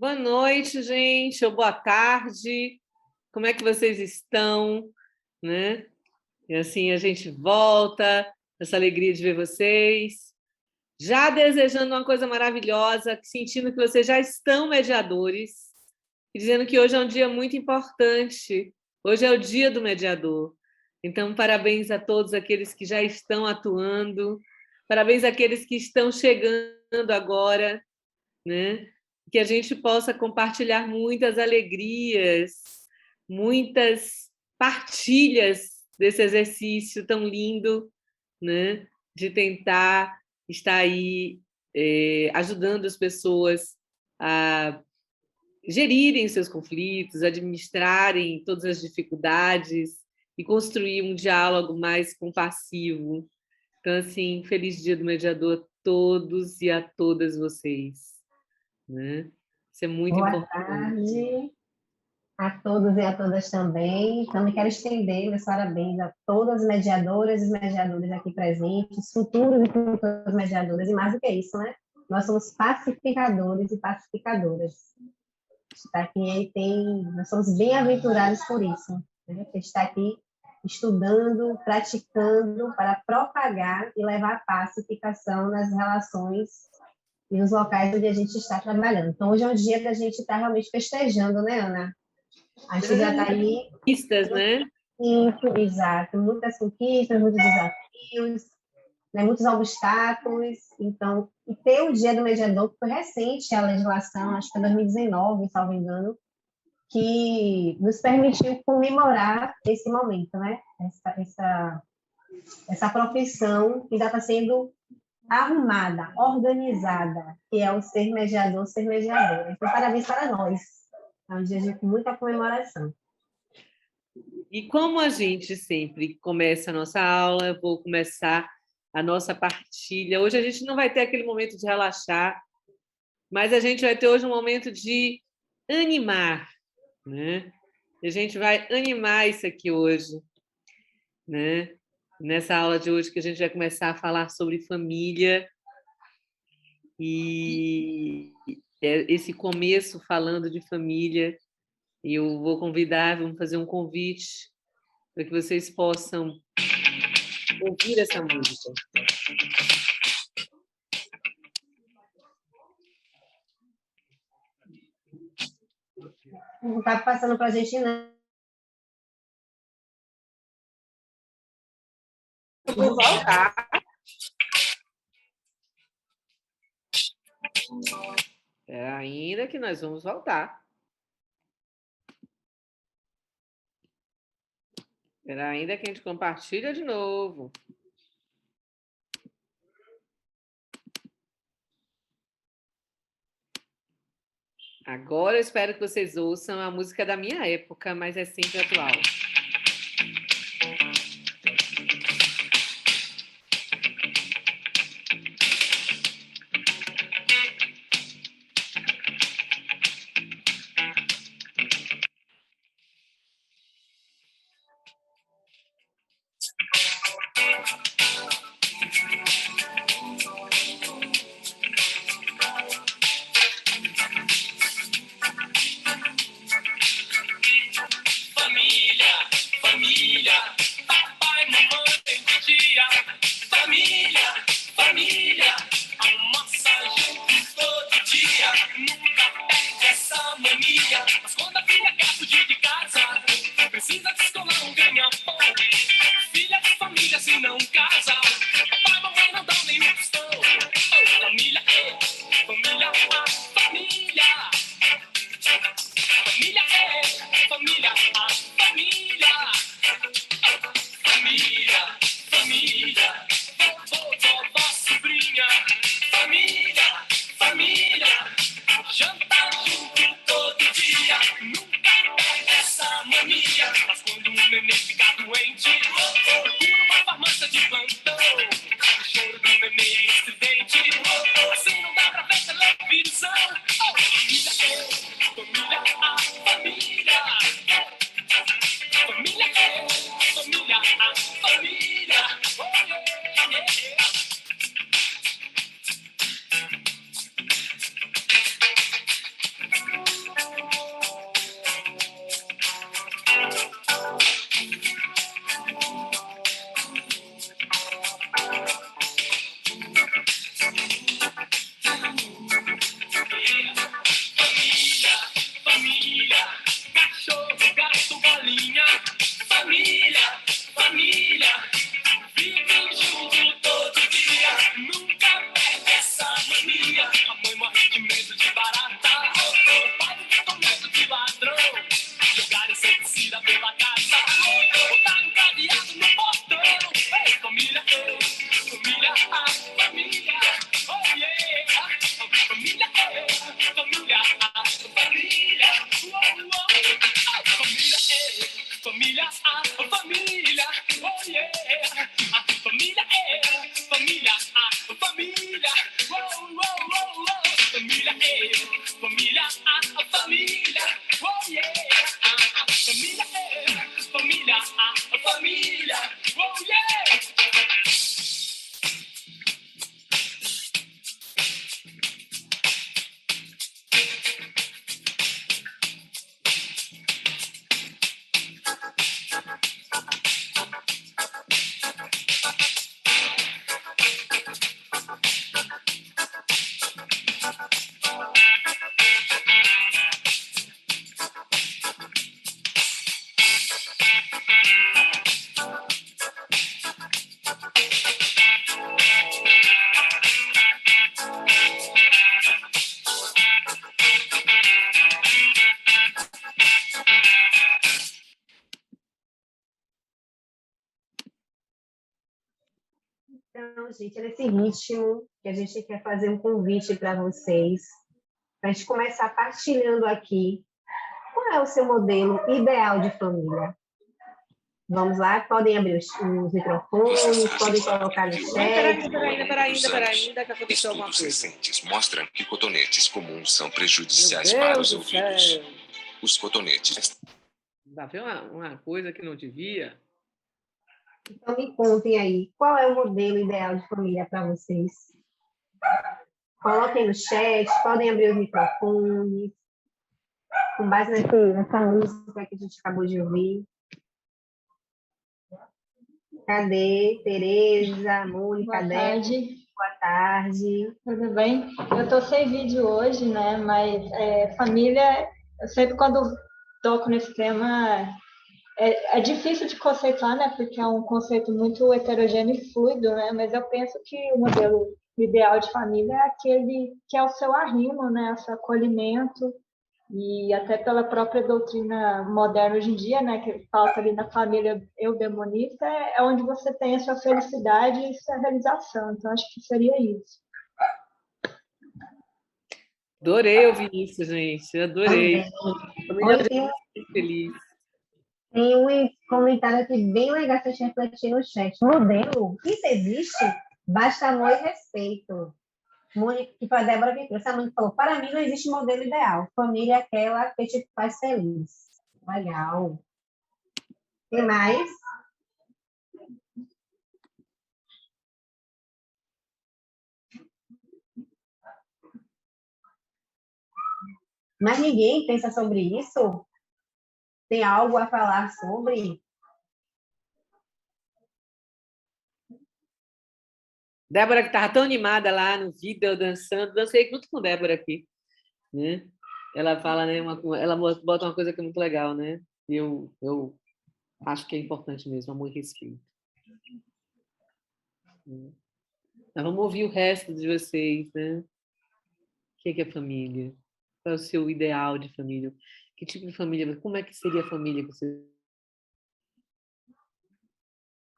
Boa noite, gente, ou boa tarde. Como é que vocês estão, né? E assim a gente volta, essa alegria de ver vocês. Já desejando uma coisa maravilhosa, sentindo que vocês já estão mediadores e dizendo que hoje é um dia muito importante. Hoje é o dia do mediador. Então, parabéns a todos aqueles que já estão atuando, parabéns àqueles que estão chegando agora, né? Que a gente possa compartilhar muitas alegrias, muitas partilhas desse exercício tão lindo, né? De tentar estar aí ajudando as pessoas a gerirem seus conflitos, administrarem todas as dificuldades e construir um diálogo mais compassivo. Então, assim, feliz Dia do Mediador a todos e a todas vocês. Né? Isso é muito importante. Boa tarde a todos e a todas também. Também quero estender meus parabéns a todas as mediadoras e mediadores aqui presentes, futuros e futuras mediadoras, e mais do que isso, né? Nós somos pacificadores e pacificadoras. Está aqui, nós somos bem-aventurados por isso, né? Está aqui estudando, praticando para propagar e levar a pacificação nas relações e nos locais onde a gente está trabalhando. Então, hoje é um dia da gente estar realmente festejando, né, Ana? A gente já está aí... Conquistas, né? Exato. Muitas conquistas, muitos desafios, né, muitos obstáculos. Então, e ter o Dia do Mediador, que foi recente a legislação, acho que foi 2019, se não me engano, que nos permitiu comemorar esse momento, né? Essa profissão que já está sendo arrumada, organizada, que é o ser mediador, ser mediadora. Então, parabéns para nós. É um dia de muita comemoração. E como a gente sempre começa a nossa aula, eu vou começar a nossa partilha. Hoje a gente não vai ter aquele momento de relaxar, mas a gente vai ter hoje um momento de animar, né? A gente vai animar isso aqui hoje, né? Nessa aula de hoje que a gente vai começar a falar sobre família e esse começo falando de família. E eu vou convidar, vamos fazer um convite para que vocês possam ouvir essa música. Não está passando para a gente, não. Eu vou voltar. Ainda que nós vamos voltar. Ainda que a gente compartilha de novo. Agora eu espero que vocês ouçam a música da minha época, mas é sempre atual. Família! gente, é nesse ritmo que a gente quer fazer um convite para vocês, para a gente começar partilhando aqui qual é o seu modelo ideal de família. Vamos lá, podem abrir os microfones, podem colocar no chat. Peraí, que aconteceu alguma coisa. Estudos recentes mostram que cotonetes comuns são prejudiciais para os ouvidos. Os cotonetes... Vai ver uma coisa que não devia. Então, me contem aí, qual é o modelo ideal de família para vocês? Coloquem no chat, podem abrir os microfones, com base nessa música que a gente acabou de ouvir. Cadê? Tereza, Mônica, Boa tarde. Boa tarde. Tudo bem? Eu estou sem vídeo hoje, né? Mas família, eu sempre quando toco nesse tema, é difícil de conceituar, né? Porque é um conceito muito heterogêneo e fluido, né? Mas eu penso que o modelo ideal de família é aquele que é o seu arrimo, né? O seu acolhimento, e até pela própria doutrina moderna hoje em dia, né, que falta ali na família eudemonista, é onde você tem a sua felicidade e sua realização. Então, acho que seria isso. Adorei ouvir isso, gente. Adorei. Olha, tem feliz. Tem um comentário aqui bem legal que a gente refletir no chat. Modelo? Isso existe? Basta amor e respeito. Mônica, que foi a Débora que trouxe. A mãe falou, para mim não existe modelo ideal. Família é aquela que te faz feliz. Legal. Tem mais? Mas ninguém pensa sobre isso? Tem algo a falar sobre? Débora, que estava tão animada lá no vídeo, eu dançando, dancei junto com Débora aqui, né? Ela fala, né? Ela bota uma coisa que é muito legal, né? Eu acho que é importante mesmo, amor e respeito. Mas vamos ouvir o resto de vocês, né? O que é família? Qual é o seu ideal de família? Que tipo de família? Como é que seria a família que você...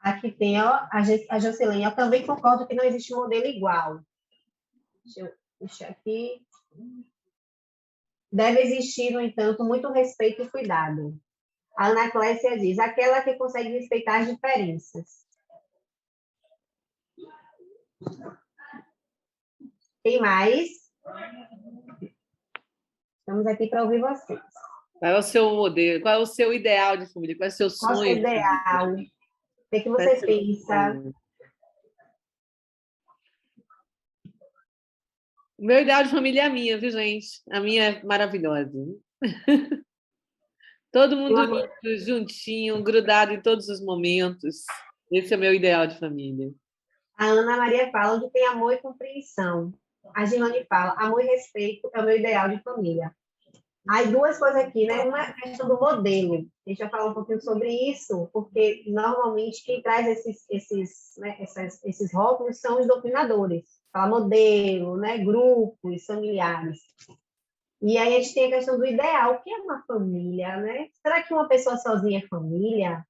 Aqui tem a Jocelyn. Eu também concordo que não existe modelo igual. Deixa eu puxar aqui. Deve existir, no entanto, muito respeito e cuidado. A Ana Clécia diz, aquela que consegue respeitar as diferenças. Tem mais? Estamos aqui para ouvir vocês. Qual é o seu modelo? Qual é o seu ideal de família? Qual é o seu sonho? Qual é o seu ideal? O que você pensa? O meu ideal de família é a minha, viu, gente? A minha é maravilhosa. Todo mundo unido, juntinho, grudado em todos os momentos. Esse é o meu ideal de família. A Ana Maria fala onde tem amor e compreensão. A Gilane fala, amor e respeito é o meu ideal de família. Aí duas coisas aqui, né? Uma é a questão do modelo. A gente vai falar um pouquinho sobre isso, porque normalmente quem traz esses rótulos são os doutrinadores. Fala modelo, né? Grupos, familiares. E aí a gente tem a questão do ideal. O que é uma família, né? Será que uma pessoa sozinha é família?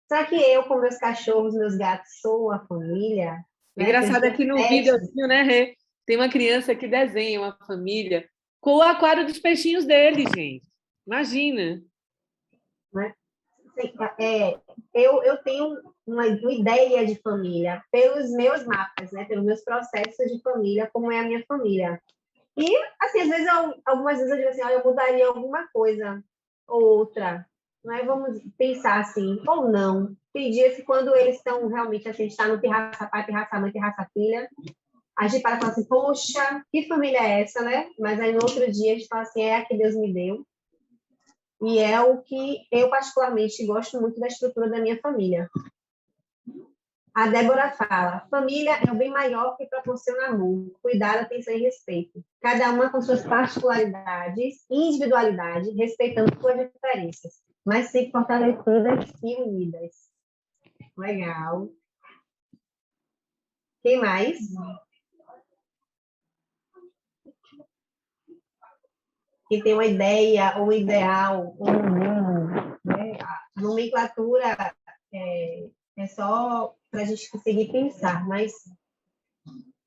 Será que eu, com meus cachorros, meus gatos, sou a família? Engraçado aqui no vídeo, né, Rê? Tem uma criança que desenha uma família com o aquário dos peixinhos dele, gente. Imagina. Eu tenho uma ideia de família pelos meus mapas, né? Pelos meus processos de família, como é a minha família. E, assim, às vezes, algumas vezes eu digo assim, eu mudaria alguma coisa ou outra. Né? Vamos pensar assim, ou não. Tem dias que quando eles estão realmente assim, a gente está no pirraça pai, pirraça mãe, pirraça filha, a gente para e fala assim, poxa, que família é essa, né? Mas aí no outro dia a gente fala assim, é a que Deus me deu. E é o que eu particularmente gosto muito da estrutura da minha família. A Débora fala, família é o bem maior que proporciona amor, cuidado, atenção e respeito. Cada uma com suas particularidades e individualidade, respeitando suas diferenças, mas sempre fortalecidas e unidas. Legal. Quem mais? Que tem uma ideia, um ideal, né? A nomenclatura é só para a gente conseguir pensar, mas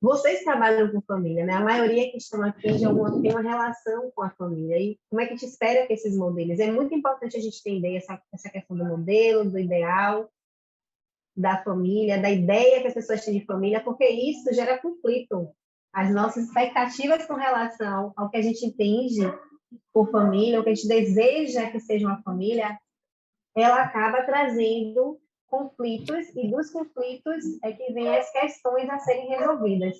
vocês trabalham com família, né? A maioria que estão aqui tem uma relação com a família. E como é que a gente espera que esses modelos? É muito importante a gente entender essa questão do modelo, do ideal, da família, da ideia que as pessoas têm de família, porque isso gera conflito. As nossas expectativas com relação ao que a gente entende por família, o que a gente deseja que seja uma família, ela acaba trazendo conflitos, e dos conflitos é que vem as questões a serem resolvidas.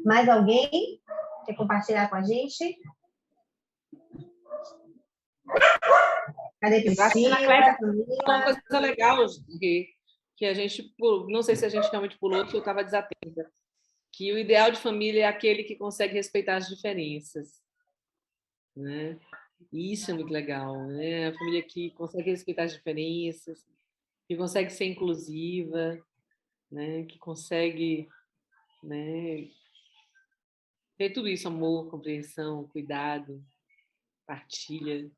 Mais alguém quer compartilhar com a gente? Cadê Priscila? Uma coisa legal que a gente, não sei se a gente realmente pulou, que eu estava desatenta, que o ideal de família é aquele que consegue respeitar as diferenças, né? E isso é muito legal, né? A família que consegue respeitar as diferenças, que consegue ser inclusiva, né? Que consegue, né, ter tudo isso, amor, compreensão, cuidado, partilha.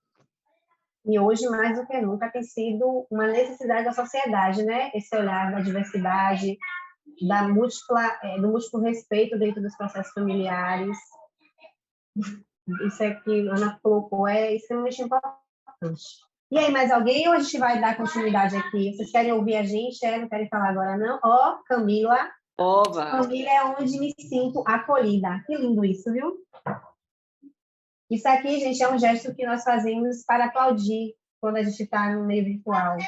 E hoje, mais do que nunca, tem sido uma necessidade da sociedade, né? Esse olhar da diversidade, do múltiplo respeito dentro dos processos familiares. Isso é que a Ana colocou, é extremamente importante. E aí, mais alguém ou a gente vai dar continuidade aqui? Vocês querem ouvir a gente? Não querem falar agora, não? Camila. Família é onde me sinto acolhida. Que lindo isso, viu? Isso aqui, gente, é um gesto que nós fazemos para aplaudir quando a gente está no meio virtual.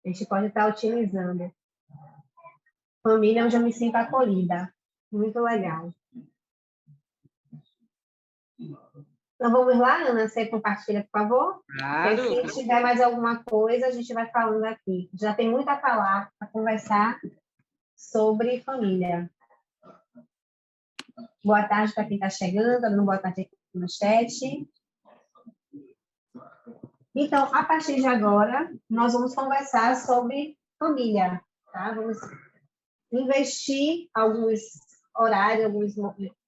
A gente pode estar utilizando. Família é onde eu me sinto acolhida. Muito legal. Então, vamos lá, Ana? Você compartilha, por favor? Claro. Se tiver mais alguma coisa, a gente vai falando aqui. Já tem muito a falar, a conversar sobre família. Boa tarde para quem está chegando, dando boa tarde aqui no chat. Então, a partir de agora, nós vamos conversar sobre família, tá? Vamos investir alguns horários, alguns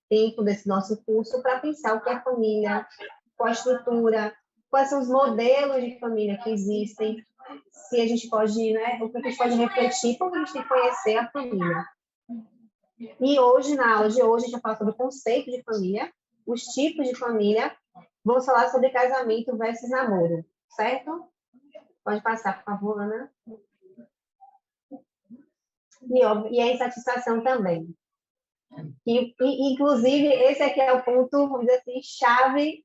tempo desse nosso curso para pensar o que é família, qual a estrutura, quais são os modelos de família que existem, se a gente pode, né, o que a gente pode refletir, como a gente tem que conhecer a família. E hoje, na aula de hoje, a gente vai falar sobre o conceito de família, os tipos de família, vamos falar sobre casamento versus namoro, certo? Pode passar, por favor, Ana. E a insatisfação também. Inclusive, esse aqui é o ponto, vamos dizer assim, chave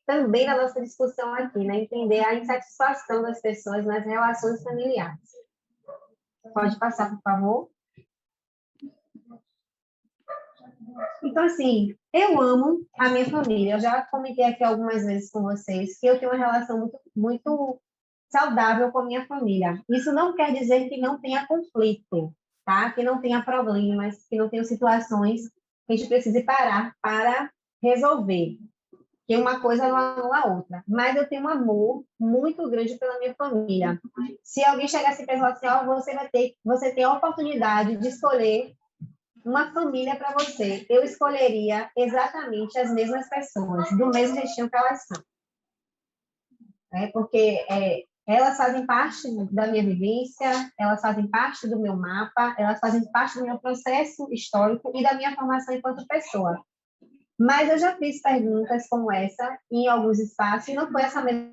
também da nossa discussão aqui, né? Entender a insatisfação das pessoas nas relações familiares. Pode passar, por favor. Então, assim, eu amo a minha família. Eu já comentei aqui algumas vezes com vocês que eu tenho uma relação muito, muito saudável com a minha família. Isso não quer dizer que não tenha conflito, tá? Que não tenha problemas, que não tenha situações que a gente precise parar para resolver. Que uma coisa não anula a outra. Mas eu tenho um amor muito grande pela minha família. Se alguém chegasse e pensasse assim, você tem a oportunidade de escolher uma família para você, eu escolheria exatamente as mesmas pessoas, do mesmo jeitinho que elas são. Porque elas fazem parte da minha vivência, elas fazem parte do meu mapa, elas fazem parte do meu processo histórico e da minha formação enquanto pessoa. Mas eu já fiz perguntas como essa em alguns espaços e não foi essa mesma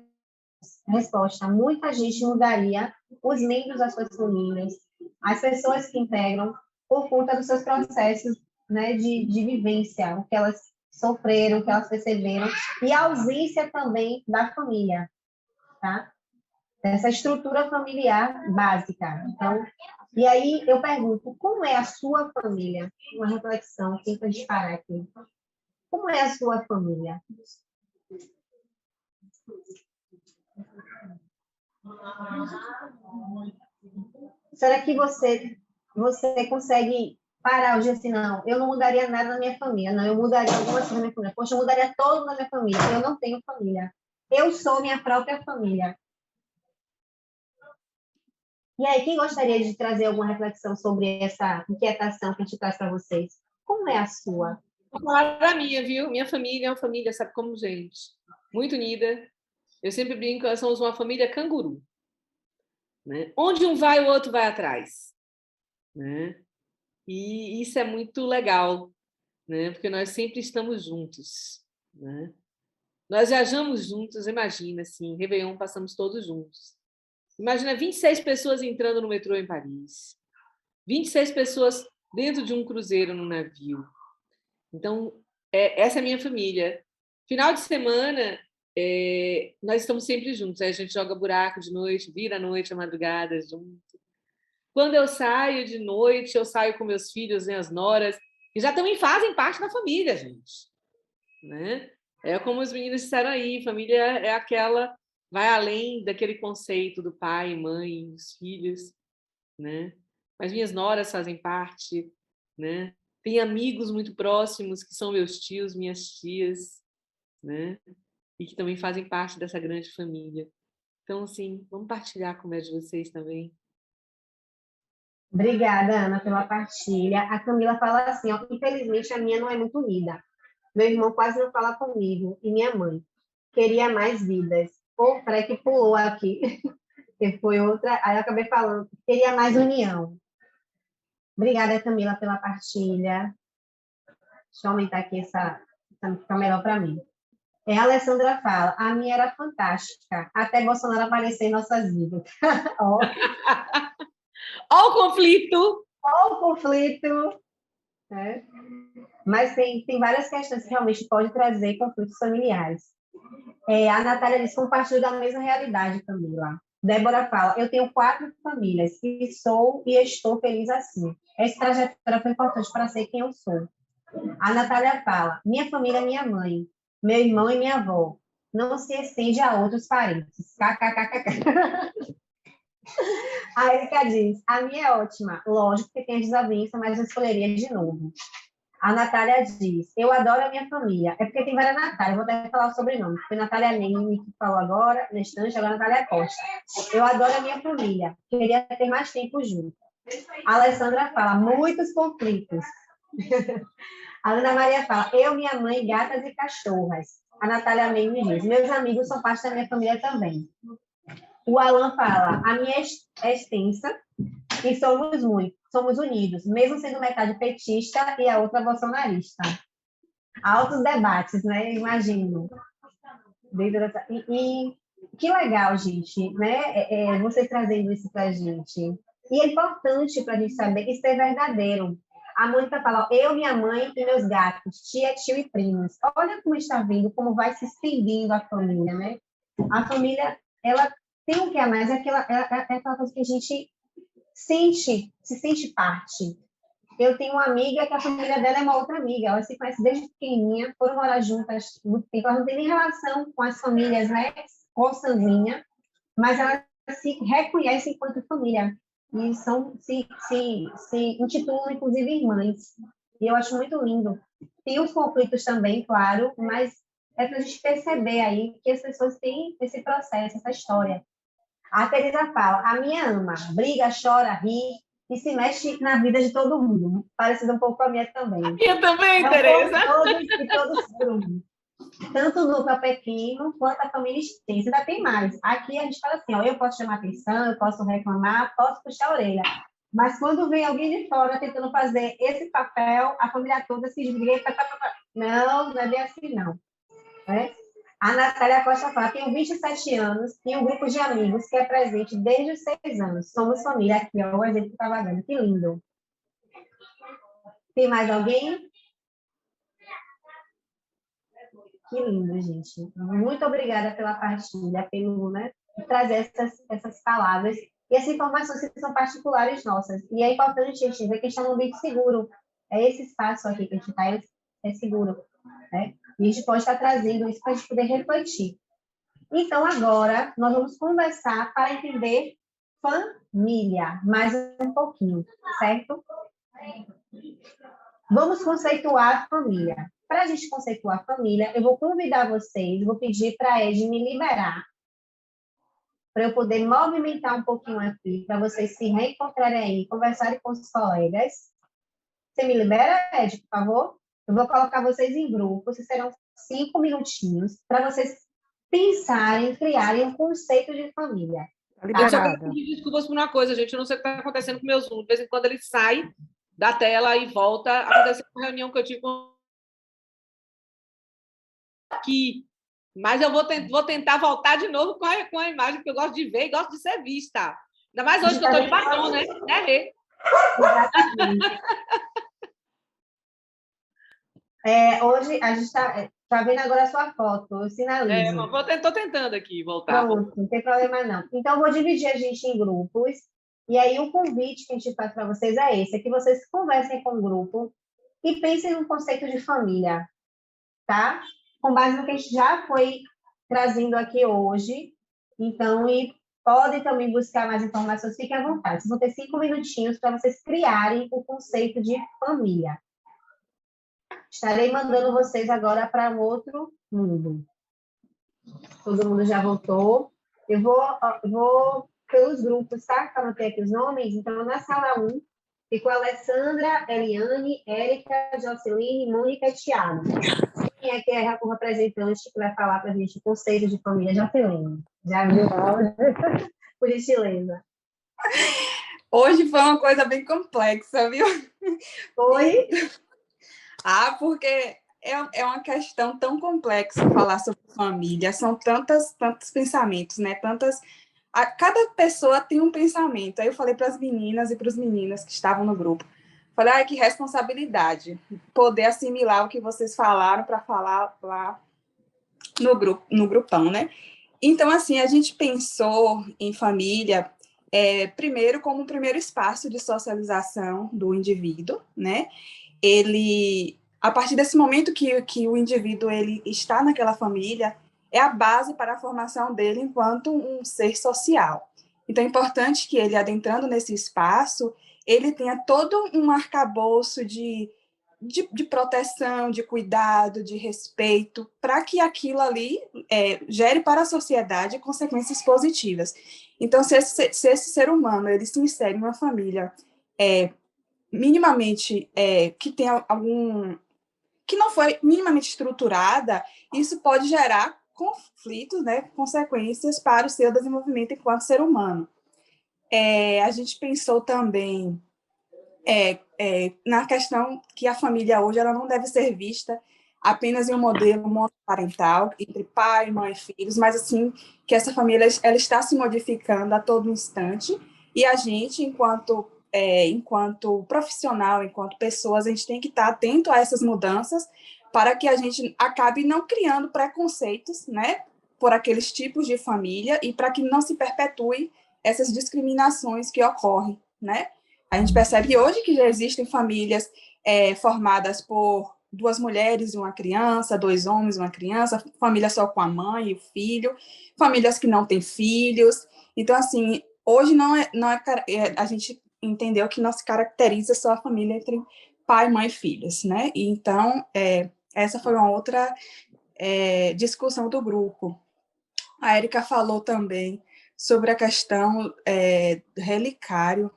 resposta. Muita gente mudaria os membros das suas famílias, as pessoas que integram, por conta dos seus processos, né, de vivência, o que elas sofreram, o que elas perceberam, e a ausência também da família, tá? Dessa estrutura familiar básica. Então, e aí eu pergunto, como é a sua família? Uma reflexão, assim, para a gente parar aqui. Como é a sua família? Será que você consegue parar hoje assim, não, eu não mudaria nada na minha família, não, eu mudaria alguma coisa na minha família, poxa, eu mudaria todo na minha família, eu não tenho família, eu sou minha própria família. E aí, quem gostaria de trazer alguma reflexão sobre essa inquietação que a gente traz para vocês? Como é a sua? Vou falar da minha, viu? Minha família é uma família, sabe como, gente? Muito unida. Eu sempre brinco, nós somos uma família canguru. né? Onde um vai, o outro vai atrás, né? E isso é muito legal, né? Porque nós sempre estamos juntos, né? Nós viajamos juntos, imagina, assim, Réveillon passamos todos juntos. Imagina 26 pessoas entrando no metrô em Paris, 26 pessoas dentro de um cruzeiro no navio. Então, essa é a minha família. Final de semana, nós estamos sempre juntos. Aí a gente joga buraco de noite, vira a noite, a madrugada junto. Quando eu saio de noite, eu saio com meus filhos, minhas noras, que já também fazem parte da família, gente. Né? É como os meninos disseram aí, família é aquela, vai além daquele conceito do pai, mãe, os filhos, né? Mas minhas noras fazem parte, né? Tem amigos muito próximos que são meus tios, minhas tias, né? E que também fazem parte dessa grande família. Então, assim, vamos partilhar com o de vocês também. Obrigada, Ana, pela partilha. A Camila fala assim, ó, infelizmente a minha não é muito unida. Meu irmão quase não fala comigo e minha mãe. Queria mais vidas. O Freck pulou aqui, que foi outra. Aí eu acabei falando, queria mais união. Obrigada, Camila, pela partilha. Deixa eu aumentar aqui essa ficar melhor para mim. A Alessandra fala, a minha era fantástica, até Bolsonaro aparecer em nossas vidas. Ó. Ó o conflito! Ó o conflito! Né? Mas tem várias questões que realmente podem trazer conflitos familiares. A Natália diz, compartilho da mesma realidade, Camila. Débora fala, eu tenho 4 famílias e sou e estou feliz assim. Essa trajetória foi importante para ser quem eu sou. A Natália fala, minha família é minha mãe, meu irmão e minha avó. Não se estende a outros parentes. KKKKK. A Erika diz, a minha é ótima. Lógico que tem desavença, mas eu escolheria de novo. A Natália diz, eu adoro a minha família. É porque tem várias Natália, vou até falar o sobrenome. Foi Natália Nene que falou agora, na instante, agora Natália Costa. Eu adoro a minha família. Queria ter mais tempo junto. A Alessandra fala, muitos conflitos. A Ana Maria fala, eu, minha mãe, gatas e cachorras. A Natália Nene diz, meus amigos são parte da minha família também. O Alan fala, a minha é extensa e somos unidos, mesmo sendo metade petista e a outra bolsonarista. Altos debates, né? Imagino. E que legal, gente, né? Você trazendo isso para a gente. E é importante para a gente saber que isso é verdadeiro. A Mônica fala, eu, minha mãe e meus gatos, tia, tio e primos. Olha como está vendo, como vai se estendendo a família, né? A família, ela tem o que a mais, é aquela coisa que a gente se sente parte. Eu tenho uma amiga que a família dela é uma outra amiga, elas se conhecem desde pequenininha, foram morar juntas muito tempo, elas não têm nem relação com as famílias, né, consanguínea, mas elas se reconhecem enquanto família, e se intitulam, inclusive, irmãs. E eu acho muito lindo. Tem os conflitos também, claro, mas é para a gente perceber aí que as pessoas têm esse processo, essa história. A Teresa fala, a minha ama, briga, chora, ri e se mexe na vida de todo mundo. Parecido um pouco com a minha também. Eu também, Teresa. Todos por um. Tanto o núcleo pequeno quanto a família extensa. Ainda tem mais. Aqui a gente fala assim, ó, eu posso chamar atenção, eu posso reclamar, posso puxar a orelha. Mas quando vem alguém de fora tentando fazer esse papel, a família toda se desliga. Não é bem assim, não. É? A Natália Costa fala, tenho 27 anos e um grupo de amigos que é presente desde os 6 anos. Somos família. Aqui, ó, o exemplo que estava dando. Que lindo. Tem mais alguém? Que lindo, gente. Muito obrigada pela partilha, pelo, né, trazer essas palavras e essas informações que são particulares nossas. E é importante a gente ver que está num ambiente seguro. É esse espaço aqui que a gente está, é seguro. Né? E a gente pode estar trazendo isso para a gente poder refletir. Então, agora, nós vamos conversar para entender família, mais um pouquinho, certo? Vamos conceituar a família. Para a gente conceituar a família, eu vou convidar vocês, vou pedir para a Ed me liberar, para eu poder movimentar um pouquinho aqui, para vocês se reencontrarem aí, conversarem com os colegas. Você me libera, Ed, por favor? Eu vou colocar vocês em grupos, serão 5 minutinhos, para vocês pensarem, criarem um conceito de família. Eu só quero pedir desculpas por uma coisa, gente. Eu não sei o que está acontecendo com o meu Zoom. De vez em quando ele sai da tela e volta. Aconteceu uma reunião que eu tive aqui. Mas eu vou tentar voltar de novo com a imagem, que eu gosto de ver e gosto de ser vista. Ainda mais hoje que eu estou de batom, né? Exatamente. Hoje a gente está vendo agora a sua foto, eu sinalizo. Estou tentando aqui voltar. Pronto, não tem problema não. Então, eu vou dividir a gente em grupos, e aí o convite que a gente faz para vocês é esse, é que vocês conversem com o grupo e pensem no conceito de família, tá? Com base no que a gente já foi trazendo aqui hoje. Então, e podem também buscar mais informações, fiquem à vontade. Vocês vão ter 5 minutinhos para vocês criarem o conceito de família. Estarei mandando vocês agora para um outro mundo. Todo mundo já voltou. Eu vou pelos grupos, tá? Para ter aqui os nomes. Então, na sala 1, ficou Alessandra, Eliane, Érica, Joceline, Mônica e Thiago. Quem é que é o representante que vai falar para a gente o conceito de família? Joceline. Já viu o áudio? Por gentileza. Hoje foi uma coisa bem complexa, viu? Foi? Porque é uma questão tão complexa falar sobre família. São tantos pensamentos, né? Cada pessoa tem um pensamento. Aí eu falei para as meninas e para os meninos que estavam no grupo. Falei, que responsabilidade poder assimilar o que vocês falaram para falar lá no grupão, né? Então, assim, a gente pensou em família, primeiro, como um primeiro espaço de socialização do indivíduo, né? A partir desse momento que o indivíduo ele está naquela família, é a base para a formação dele enquanto um ser social. Então, é importante que ele, adentrando nesse espaço, ele tenha todo um arcabouço de proteção, de cuidado, de respeito, para que aquilo ali gere para a sociedade consequências positivas. Então, se esse ser humano ele se insere em uma família minimamente que tem que não foi minimamente estruturada, isso pode gerar conflitos, né, consequências para o seu desenvolvimento enquanto ser humano. A gente pensou também na questão que a família hoje ela não deve ser vista apenas em um modelo monoparental, entre pai, mãe e filhos, mas assim, que essa família ela está se modificando a todo instante, e a gente, enquanto profissional, enquanto pessoas, a gente tem que estar atento a essas mudanças para que a gente acabe não criando preconceitos, né, por aqueles tipos de família e para que não se perpetue essas discriminações que ocorrem, né? A gente percebe hoje que já existem famílias formadas por 2 mulheres e uma criança, 2 homens e uma criança, família só com a mãe e o filho, famílias que não têm filhos. Então, assim, hoje a gente entendeu que não se caracteriza só a família entre pai, mãe e filhos, né? E então, essa foi uma outra discussão do grupo. A Érica falou também sobre a questão do relicário,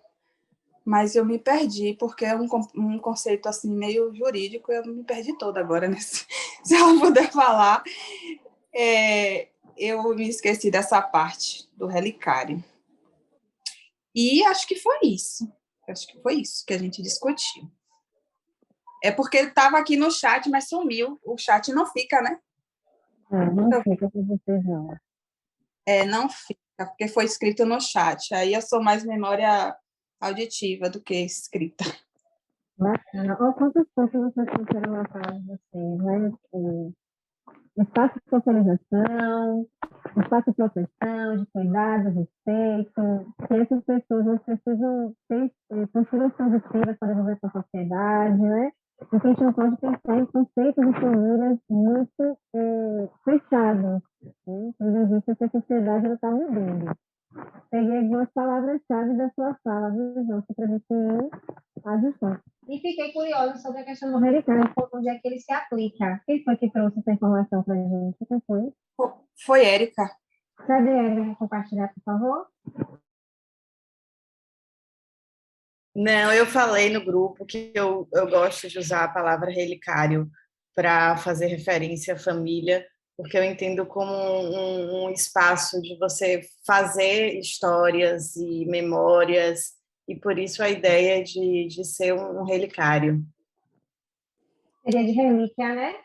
mas eu me perdi, porque é um conceito assim meio jurídico, eu me perdi toda agora, né? Se ela puder falar. Eu me esqueci dessa parte do relicário. E acho que foi isso. Que a gente discutiu. Porque estava aqui no chat, mas sumiu. O chat não fica, né? Não fica com vocês, não. Não fica, porque foi escrito no chat. Aí eu sou mais memória auditiva do que escrita. Bacana. Olha quantos pontos vocês conseguiram na fala de vocês, né? Espaço de socialização, espaço de proteção, de cuidado, respeito, que essas pessoas precisam ter posturas positivas para desenvolver com a sociedade, né? Porque a gente não pode pensar em conceitos de famílias muito fechados, né? Tendo visto que a sociedade está mudando. Peguei algumas palavras-chave da sua fala, viu, João, para a gente ajustar. E fiquei curiosa sobre a questão do relicário, onde é que ele se aplica. Quem foi que trouxe essa informação para a gente? Quem foi? Foi Érica. Cadê a Érica? Compartilhar, por favor? Não, eu falei no grupo que eu gosto de usar a palavra relicário para fazer referência à família, porque eu entendo como um espaço de você fazer histórias e memórias, e por isso a ideia de ser um relicário. Seria de relíquia, né?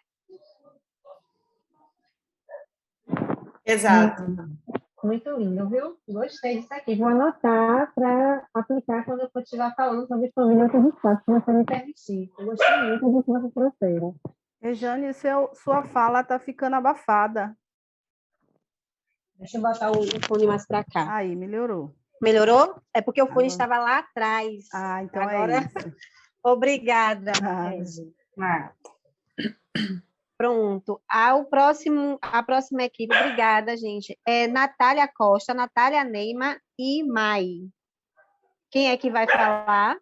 Exato. Muito lindo, viu? Gostei disso aqui. Vou anotar para aplicar quando eu for estiver falando sobre família e espaço, se você me permitir. Eu gostei muito do que você trouxeram. Rejane, sua fala está ficando abafada. Deixa eu botar o fone mais para cá. Aí, melhorou. Melhorou? É porque o fone Agora... estava lá atrás. Ah, então agora... é isso. Obrigada, Regi. Pronto. A próxima equipe, obrigada, gente. É Natália Costa, Natália Neima e Mai. Quem é que vai falar?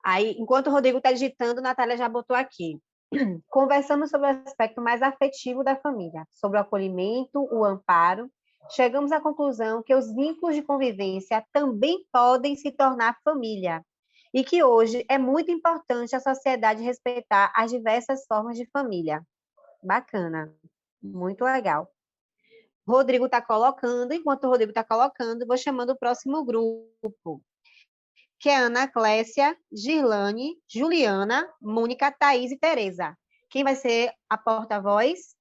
Aí, enquanto o Rodrigo está digitando, Natália já botou aqui. Conversamos sobre o aspecto mais afetivo da família, sobre o acolhimento, o amparo. Chegamos à conclusão que os vínculos de convivência também podem se tornar família, e que hoje é muito importante a sociedade respeitar as diversas formas de família. Bacana, muito legal. Rodrigo está colocando, enquanto o Rodrigo está colocando, vou chamando o próximo grupo, que é Ana Clécia, Girlane, Juliana, Mônica, Thaís e Tereza. Quem vai ser a porta-voz?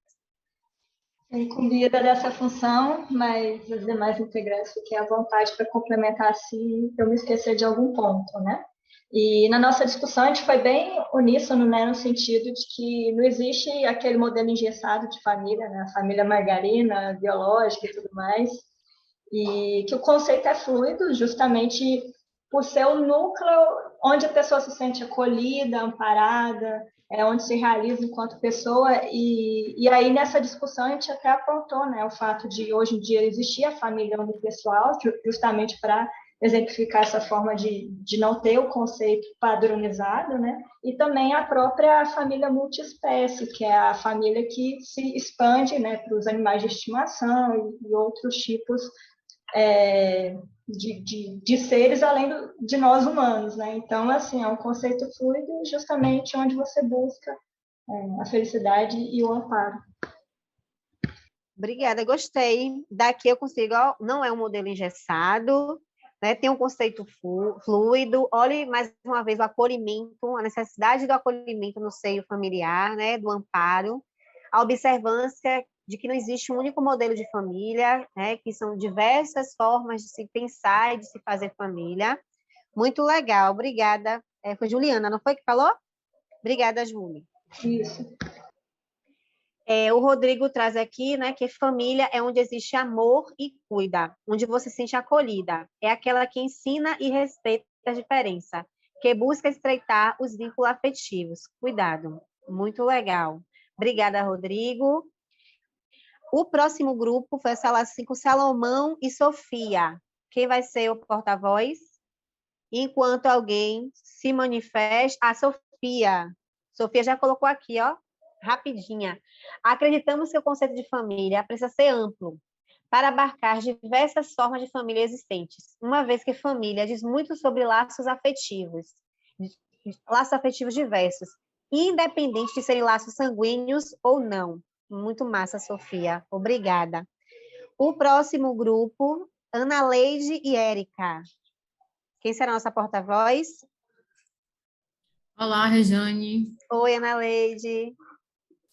Incumbida dessa função, mas os demais integrantes fiquem à vontade para complementar se eu me esquecer de algum ponto, né? E na nossa discussão a gente foi bem uníssono, né, no sentido de que não existe aquele modelo engessado de família, né, a família margarina, biológica e tudo mais, e que o conceito é fluido, justamente por ser o núcleo onde a pessoa se sente acolhida, amparada, onde se realiza enquanto pessoa, e aí nessa discussão a gente até apontou, né, o fato de hoje em dia existir a família unipessoal, justamente para exemplificar essa forma de não ter o conceito padronizado, né? E também a própria família multiespécie, que é a família que se expande, né, para os animais de estimação e outros tipos de seres além de nós humanos, né? Então, assim, é um conceito fluido justamente onde você busca a felicidade e o amparo. Obrigada, gostei. Daqui eu consigo, ó, não é um modelo engessado, né? Tem um conceito fluido. Olhe mais uma vez o acolhimento, a necessidade do acolhimento no seio familiar, né? Do amparo, a observância de que não existe um único modelo de família, né? Que são diversas formas de se pensar e de se fazer família. Muito legal, obrigada. Foi Juliana, não foi que falou? Obrigada, Júlia. Isso. O Rodrigo traz aqui, né, que família é onde existe amor e cuida, onde você se sente acolhida. É aquela que ensina e respeita a diferença, que busca estreitar os vínculos afetivos. Cuidado. Muito legal. Obrigada, Rodrigo. O próximo grupo foi a sala 5, Salomão e Sofia. Quem vai ser o porta-voz? Enquanto alguém se manifesta... A Sofia. Sofia já colocou aqui, ó. Rapidinha. Acreditamos que o conceito de família precisa ser amplo para abarcar diversas formas de família existentes, uma vez que família diz muito sobre laços afetivos diversos, independente de serem laços sanguíneos ou não. Muito massa, Sofia. Obrigada. O próximo grupo, Ana Leide e Érica. Quem será a nossa porta-voz? Olá, Rejane. Oi, Ana Leide.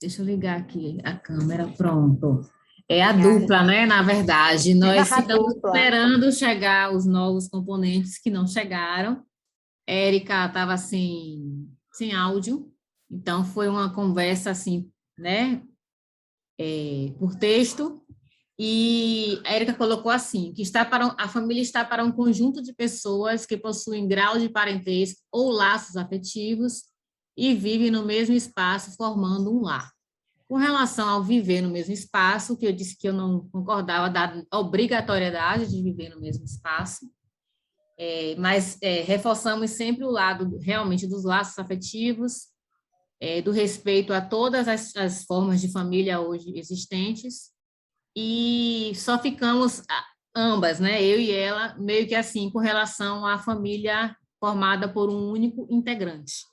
Deixa eu ligar aqui a câmera, pronto. É a dupla, né? Na verdade, nós estamos esperando chegar os novos componentes que não chegaram. Érica estava assim, sem áudio, então foi uma conversa assim, né? Por texto. E a Érica colocou assim, que a família está para um conjunto de pessoas que possuem grau de parentesco ou laços afetivos e vivem no mesmo espaço formando um lar. Com relação ao viver no mesmo espaço, que eu disse que eu não concordava da obrigatoriedade de viver no mesmo espaço, mas reforçamos sempre o lado realmente dos laços afetivos, do respeito a todas as formas de família hoje existentes, e só ficamos ambas, né, eu e ela, meio que assim, com relação à família formada por um único integrante.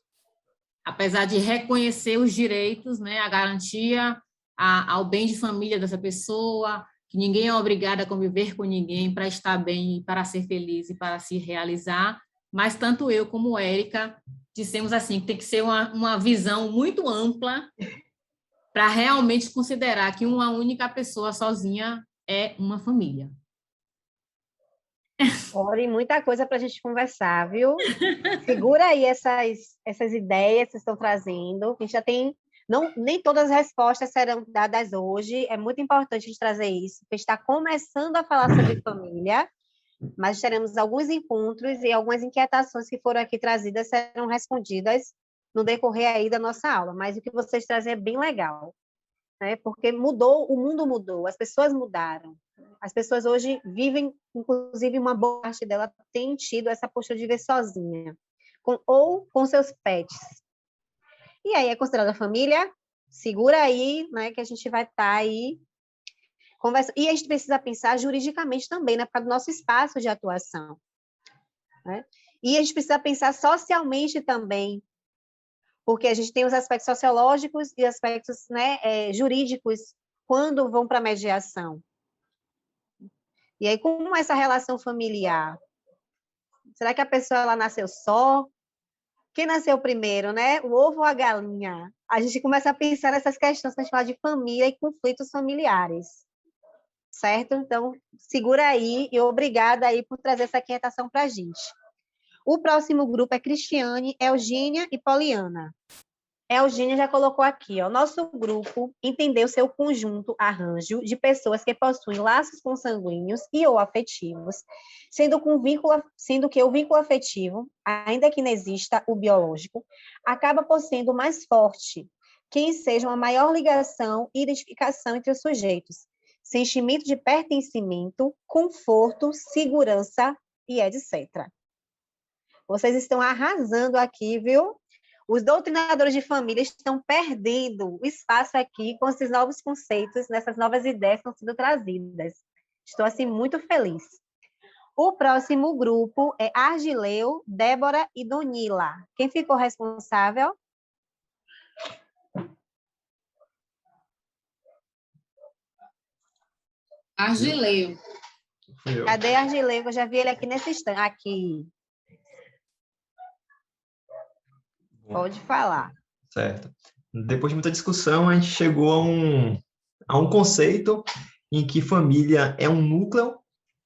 Apesar de reconhecer os direitos, né, a garantia ao bem de família dessa pessoa, que ninguém é obrigado a conviver com ninguém para estar bem, para ser feliz e para se realizar, mas tanto eu como Érica dissemos assim, que tem que ser uma visão muito ampla para realmente considerar que uma única pessoa sozinha é uma família. Olha, muita coisa para a gente conversar, viu? Segura aí essas ideias que vocês estão trazendo. A gente já tem. Não, nem todas as respostas serão dadas hoje. É muito importante a gente trazer isso, porque a gente está começando a falar sobre família, mas teremos alguns encontros e algumas inquietações que foram aqui trazidas serão respondidas no decorrer aí da nossa aula. Mas o que vocês trazem é bem legal, né? Porque mudou, o mundo mudou, as pessoas mudaram. As pessoas hoje vivem, inclusive uma boa parte delas tem tido essa postura de viver sozinha, ou com seus pets. E aí é considerada família? Segura aí, né, que a gente vai estar aí conversando. E a gente precisa pensar juridicamente também, né, por causa do nosso espaço de atuação, né? E a gente precisa pensar socialmente também, porque a gente tem os aspectos sociológicos e aspectos, né, jurídicos quando vão para a mediação. E aí, como essa relação familiar? Será que a pessoa ela nasceu só? Quem nasceu primeiro, né? O ovo ou a galinha? A gente começa a pensar nessas questões quando a gente fala de família e conflitos familiares. Certo? Então, segura aí e obrigada aí por trazer essa inquietação para a gente. O próximo grupo é Cristiane, Eugênia e Poliana. Eugênia já colocou aqui, ó, nosso grupo entendeu seu conjunto, arranjo de pessoas que possuem laços consanguíneos e ou afetivos, sendo que o vínculo afetivo, ainda que não exista o biológico, acaba por sendo mais forte, que seja uma maior ligação e identificação entre os sujeitos, sentimento de pertencimento, conforto, segurança e etc. Vocês estão arrasando aqui, viu? Os doutrinadores de família estão perdendo o espaço aqui com esses novos conceitos, nessas novas ideias que estão sendo trazidas. Estou, assim, muito feliz. O próximo grupo é Argileu, Débora e Donila. Quem ficou responsável? Argileu. Cadê Argileu? Eu já vi ele aqui nesse instante. Aqui. Pode falar. Certo. Depois de muita discussão, a gente chegou a um conceito em que família é um núcleo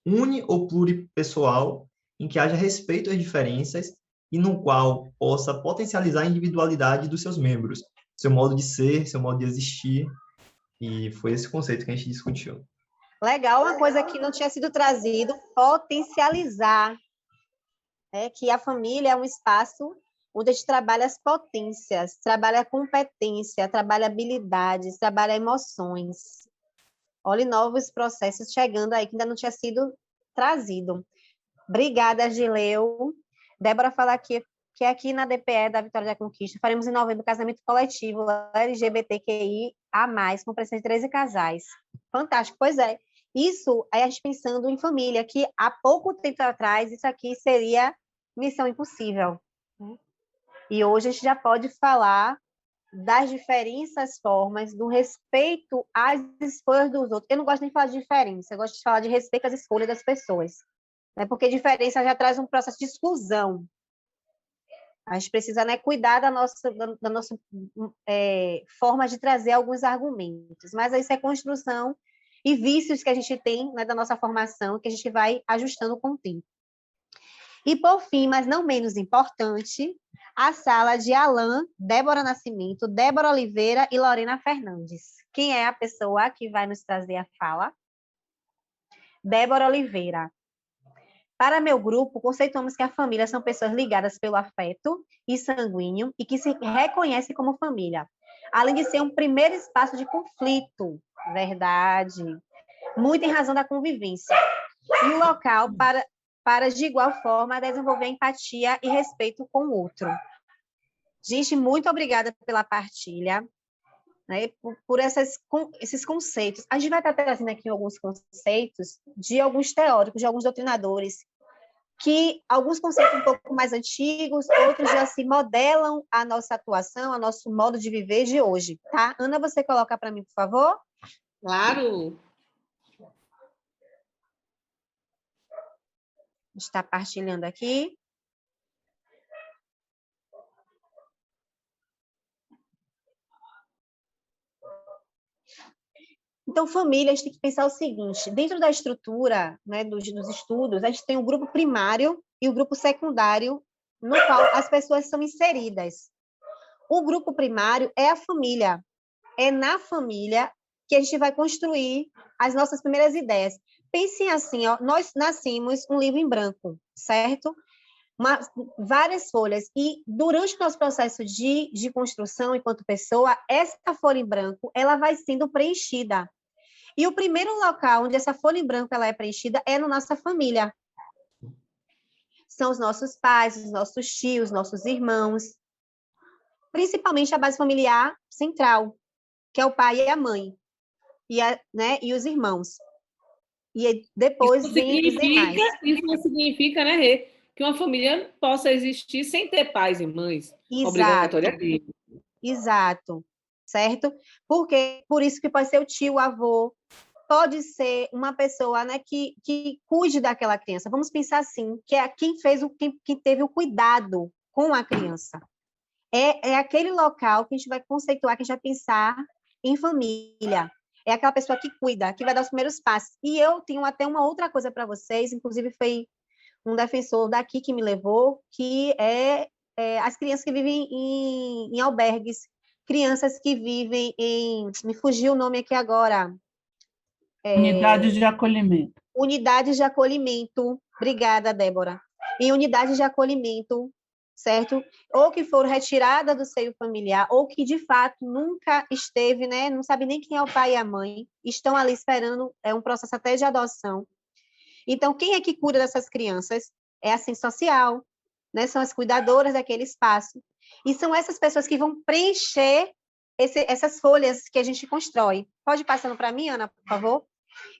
uni- ou pluripessoal, em que haja respeito às diferenças e no qual possa potencializar a individualidade dos seus membros, seu modo de ser, seu modo de existir, e foi esse conceito que a gente discutiu. Legal, uma coisa que não tinha sido trazido, potencializar. É que a família é um espaço onde a gente trabalha as potências, trabalha a competência, trabalha habilidades, trabalha emoções. Olha, novos processos chegando aí que ainda não tinha sido trazido. Obrigada, Gileu. Débora fala aqui que aqui na DPE da Vitória da Conquista faremos em novembro casamento coletivo LGBTQIA+, com presença de 13 casais. Fantástico, pois é. Isso aí a gente pensando em família, que há pouco tempo atrás isso aqui seria missão impossível. E hoje a gente já pode falar das diferentes formas, do respeito às escolhas dos outros. Eu não gosto nem de falar de diferença, eu gosto de falar de respeito às escolhas das pessoas. Né? Porque diferença já traz um processo de exclusão. A gente precisa, né, cuidar da nossa forma de trazer alguns argumentos. Mas isso é construção e vícios que a gente tem, né, da nossa formação, que a gente vai ajustando com o tempo. E, por fim, mas não menos importante, a sala de Alain, Débora Nascimento, Débora Oliveira e Lorena Fernandes. Quem é a pessoa que vai nos trazer a fala? Débora Oliveira. Para meu grupo, conceituamos que a família são pessoas ligadas pelo afeto e sanguíneo e que se reconhecem como família, além de ser um primeiro espaço de conflito, verdade, muito em razão da convivência, e um local para, de igual forma, desenvolver empatia e respeito com o outro. Gente, muito obrigada pela partilha, né, por esses conceitos. A gente vai estar trazendo aqui alguns conceitos de alguns teóricos, de alguns doutrinadores, que alguns conceitos um pouco mais antigos, outros já se modelam a nossa atuação, a nosso modo de viver de hoje, tá? Ana, você coloca para mim, por favor? Claro. Está partilhando aqui. Então, família, a gente tem que pensar o seguinte, dentro da estrutura, né, dos estudos, a gente tem o grupo primário e o grupo secundário, no qual as pessoas são inseridas. O grupo primário é a família, é na família que a gente vai construir as nossas primeiras ideias. Pensem assim, ó, nós nascemos um livro em branco, certo? Várias folhas, e durante o nosso processo de construção enquanto pessoa, essa folha em branco, ela vai sendo preenchida. E o primeiro local onde essa folha em branco ela é preenchida é na nossa família. São os nossos pais, os nossos tios, nossos irmãos, principalmente a base familiar central, que é o pai e a mãe, e os irmãos. E depois vem os demais. Isso não significa, né, Rê, que uma família possa existir sem ter pais e mães, obrigatoriamente. Exato, certo? Porque, por isso que pode ser o tio, o avô, pode ser uma pessoa, né, que cuide daquela criança. Vamos pensar assim, que é quem teve o cuidado com a criança. É aquele local que a gente vai conceituar, que a gente vai pensar em família. É aquela pessoa que cuida, que vai dar os primeiros passos. E eu tenho até uma outra coisa para vocês, inclusive foi um defensor daqui que me levou, que é as crianças que vivem em albergues, crianças que vivem em... Me fugiu o nome aqui agora. Unidades de acolhimento. Unidades de acolhimento. Obrigada, Débora. Em unidades de acolhimento, certo? Ou que foram retiradas do seio familiar, ou que, de fato, nunca esteve, né? Não sabe nem quem é o pai e a mãe, estão ali esperando um processo até de adoção. Então, quem é que cuida dessas crianças? É a assistente social, né? São as cuidadoras daquele espaço. E são essas pessoas que vão preencher essas folhas que a gente constrói. Pode ir passando para mim, Ana, por favor?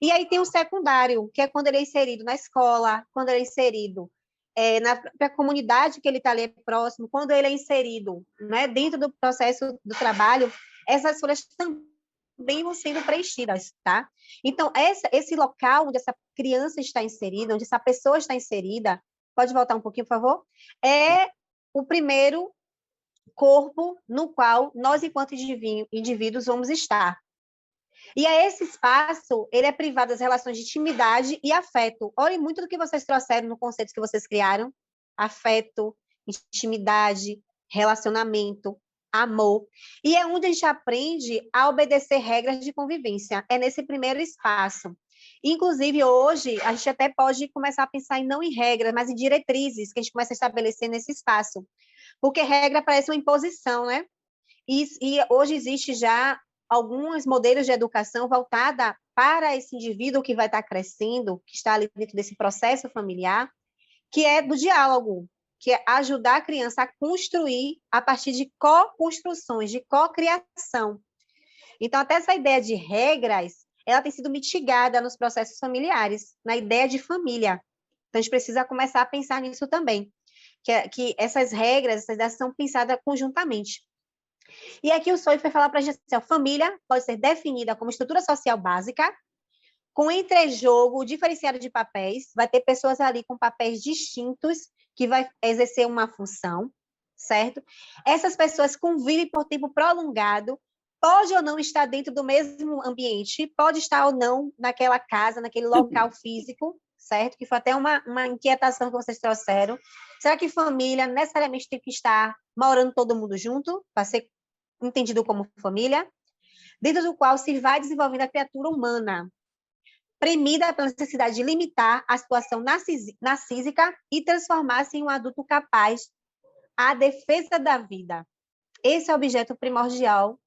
E aí tem o secundário, que é quando ele é inserido na escola, quando ele é inserido na própria comunidade que ele está ali próximo, quando ele é inserido, né, dentro do processo do trabalho, essas folhas também vão sendo preenchidas, tá? Então, esse local onde essa criança está inserida, onde essa pessoa está inserida, pode voltar um pouquinho, por favor? É o primeiro corpo no qual nós, enquanto indivíduos, vamos estar. E esse espaço, ele é privado das relações de intimidade e afeto. Olhem muito do que vocês trouxeram no conceito que vocês criaram. Afeto, intimidade, relacionamento, amor. E é onde a gente aprende a obedecer regras de convivência. É nesse primeiro espaço. Inclusive, hoje, a gente até pode começar a pensar não em regras, mas em diretrizes que a gente começa a estabelecer nesse espaço. Porque regra parece uma imposição, né? E hoje existe já alguns modelos de educação voltada para esse indivíduo que vai estar crescendo, que está ali dentro desse processo familiar, que é do diálogo, que é ajudar a criança a construir a partir de co-construções, de co-criação. Então, até essa ideia de regras, ela tem sido mitigada nos processos familiares, na ideia de família. Então, a gente precisa começar a pensar nisso também, que essas regras, essas ideias são pensadas conjuntamente. E aqui o Soy foi falar para a gente, a família pode ser definida como estrutura social básica, com entrejogo diferenciado de papéis, vai ter pessoas ali com papéis distintos, que vai exercer uma função, certo? Essas pessoas convivem por tempo prolongado, pode ou não estar dentro do mesmo ambiente, pode estar ou não naquela casa, naquele local físico, certo? Que foi até uma inquietação que vocês trouxeram. Será que família necessariamente tem que estar morando todo mundo junto, para ser entendido como família? Dentro do qual se vai desenvolvendo a criatura humana, premida pela necessidade de limitar a situação narcísica e transformar-se em um adulto capaz à defesa da vida. Esse é o objeto primordial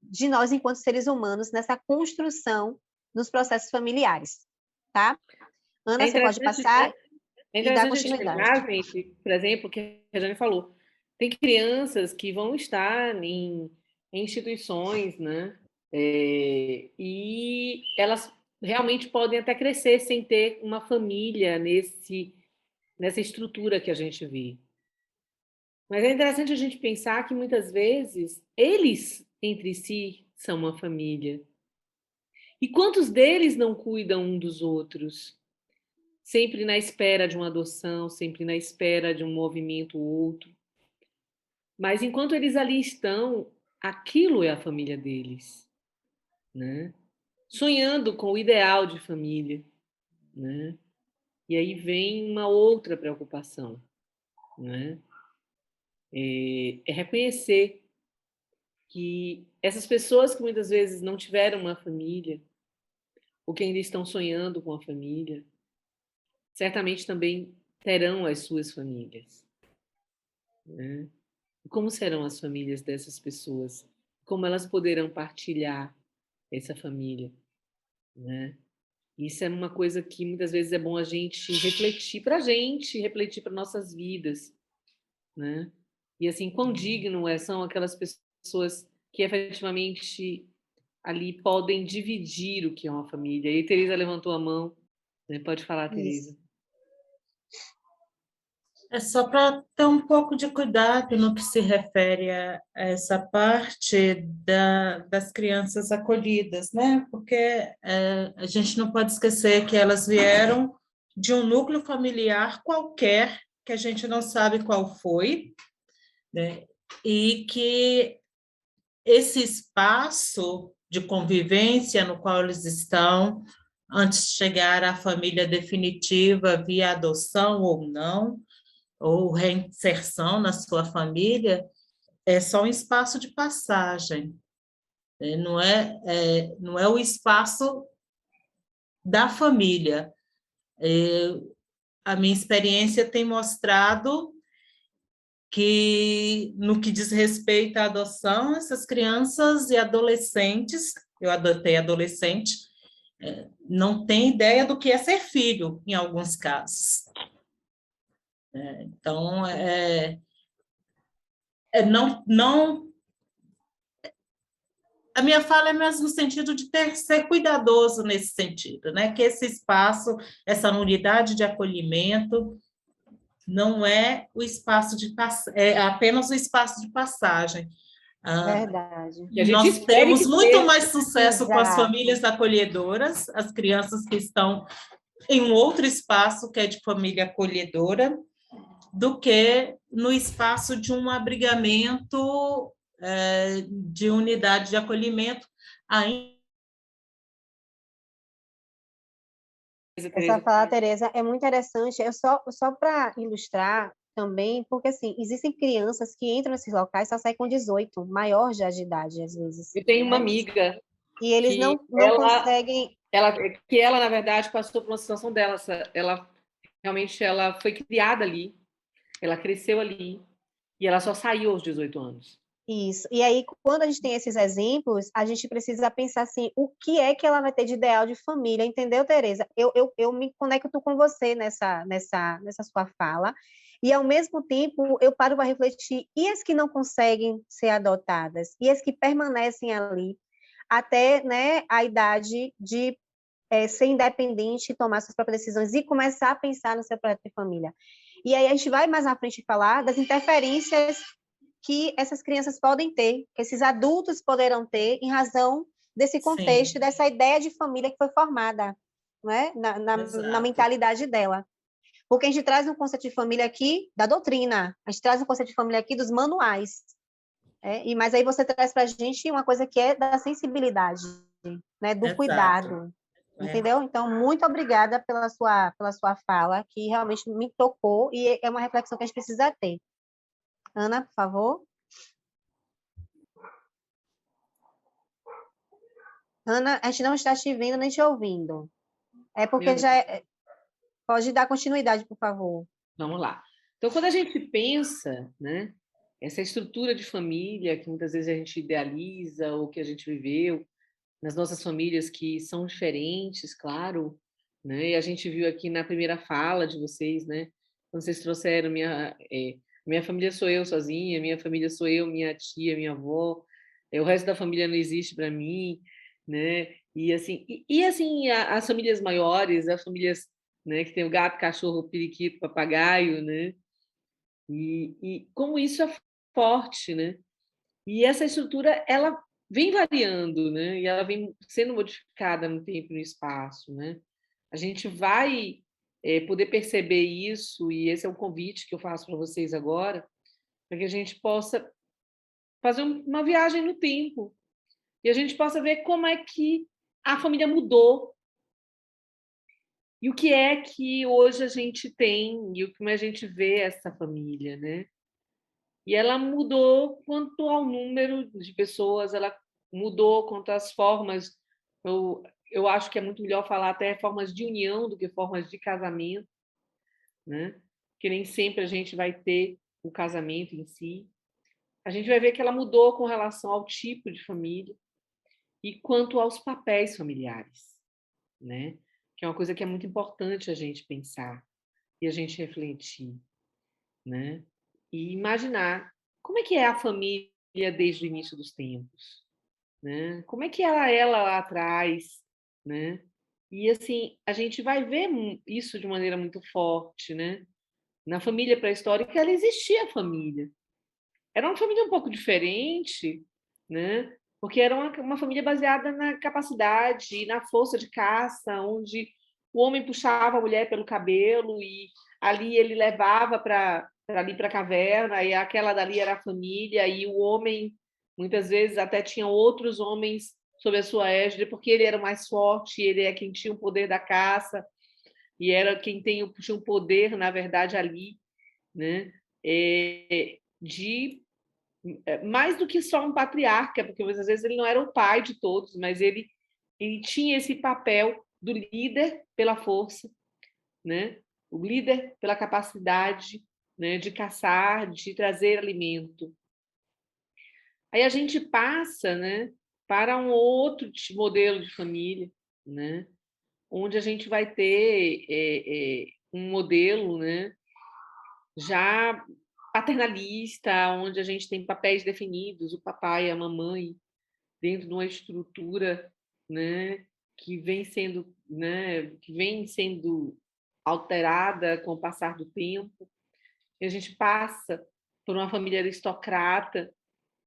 de nós, enquanto seres humanos, nessa construção dos processos familiares, tá? Ana, você pode passar e dar continuidade. Gente, por exemplo, que a Jane falou, tem crianças que vão estar em instituições, né? E elas realmente podem até crescer sem ter uma família nessa estrutura que a gente vê. Mas é interessante a gente pensar que muitas vezes eles entre si são uma família. E quantos deles não cuidam um dos outros? Sempre na espera de uma adoção, sempre na espera de um movimento ou outro. Mas enquanto eles ali estão, aquilo é a família deles, né? Sonhando com o ideal de família, né? E aí vem uma outra preocupação, né? É reconhecer que essas pessoas que muitas vezes não tiveram uma família, ou que ainda estão sonhando com a família, certamente também terão as suas famílias, né? E como serão as famílias dessas pessoas? Como elas poderão partilhar essa família, né? Isso é uma coisa que muitas vezes é bom a gente refletir para nossas vidas, né? E assim, quão digno são aquelas pessoas que efetivamente ali podem dividir o que é uma família. E Teresa levantou a mão, né? Pode falar, Teresa. É só para ter um pouco de cuidado no que se refere a essa parte das crianças acolhidas, né? Porque a gente não pode esquecer que elas vieram de um núcleo familiar qualquer, que a gente não sabe qual foi, né? E que esse espaço de convivência no qual eles estão, antes de chegar à família definitiva via adoção ou não, ou reinserção na sua família, é só um espaço de passagem, não é o espaço da família. A minha experiência tem mostrado que, no que diz respeito à adoção, essas crianças e adolescentes, eu adotei adolescente, não têm ideia do que é ser filho, em alguns casos. Então, não. A minha fala é mesmo no sentido de ser cuidadoso nesse sentido, né? Que esse espaço, essa unidade de acolhimento, não é o espaço é apenas o espaço de passagem. Verdade. Nós temos muito mais sucesso com as famílias acolhedoras, as crianças que estão em um outro espaço que é de família acolhedora, do que no espaço de um abrigamento de unidade de acolhimento. Essa fala, Teresa, é muito interessante. Só para ilustrar também, porque assim, existem crianças que entram nesses locais e só saem com 18, maior já de idade, às vezes. Eu tenho uma amiga e eles não conseguem... Ela, na verdade, passou por uma situação dela. Realmente, ela foi criada ali, ela cresceu ali, e ela só saiu aos 18 anos. Isso. E aí, quando a gente tem esses exemplos, a gente precisa pensar assim, o que é que ela vai ter de ideal de família, entendeu, Teresa? Eu me conecto com você nessa sua fala, e ao mesmo tempo eu paro para refletir, e as que não conseguem ser adotadas? E as que permanecem ali até, né, a idade de ser independente, tomar suas próprias decisões e começar a pensar no seu projeto de família? E aí a gente vai mais na frente falar das interferências que essas crianças podem ter, que esses adultos poderão ter em razão desse contexto, Sim. dessa ideia de família que foi formada, né? na mentalidade dela. Porque a gente traz um conceito de família aqui da doutrina, a gente traz um conceito de família aqui dos manuais, mas aí você traz para a gente uma coisa que é da sensibilidade, né? Do cuidado, entendeu? Então, muito obrigada pela sua fala, que realmente me tocou, e é uma reflexão que a gente precisa ter. Ana, por favor. Ana, a gente não está te vendo nem te ouvindo. É porque pode dar continuidade, por favor. Vamos lá. Então, quando a gente pensa, né, essa estrutura de família que muitas vezes a gente idealiza ou que a gente viveu nas nossas famílias que são diferentes, claro, né? E a gente viu aqui na primeira fala de vocês, né, quando vocês trouxeram minha família sou eu sozinha, minha família sou eu, minha tia, minha avó, o resto da família não existe para mim, né? E assim, as famílias maiores, as famílias né? Que tem o gato, cachorro, periquito, papagaio, né? E como isso é forte, né? E essa estrutura, ela vem variando, né? E ela vem sendo modificada no tempo e no espaço, né? A gente vai poder perceber isso, e esse é o convite que eu faço para vocês agora, para que a gente possa fazer uma viagem no tempo e a gente possa ver como é que a família mudou e o que é que hoje a gente tem e como a gente vê essa família, né? E ela mudou quanto ao número de pessoas, ela mudou quanto às formas. Eu acho que é muito melhor falar até formas de união do que formas de casamento, né? Porque nem sempre a gente vai ter o casamento em si. A gente vai ver que ela mudou com relação ao tipo de família e quanto aos papéis familiares, né? Que é uma coisa que é muito importante a gente pensar e a gente refletir, né? E imaginar como é que é a família desde o início dos tempos, né? Como é que era ela lá atrás, né? E assim, a gente vai ver isso de maneira muito forte, né? Na família pré-histórica, ela existia família. Era uma família um pouco diferente, né? Porque era uma família baseada na capacidade e na força de caça, onde o homem puxava a mulher pelo cabelo e ali ele levava para ali para a caverna, e aquela dali era a família, e o homem, muitas vezes, até tinha outros homens sob a sua égide, porque ele era mais forte, ele é quem tinha o poder da caça, e era quem tinha o poder, na verdade, ali, né? De mais do que só um patriarca, porque às vezes ele não era o pai de todos, mas ele tinha esse papel do líder pela força, né? O líder pela capacidade, né, de caçar, de trazer alimento. Aí a gente passa, né, para um outro modelo de família, né, onde a gente vai ter um modelo, né, já paternalista, onde a gente tem papéis definidos, o papai e a mamãe, dentro de uma estrutura, né, que vem sendo alterada com o passar do tempo. E a gente passa por uma família aristocrata,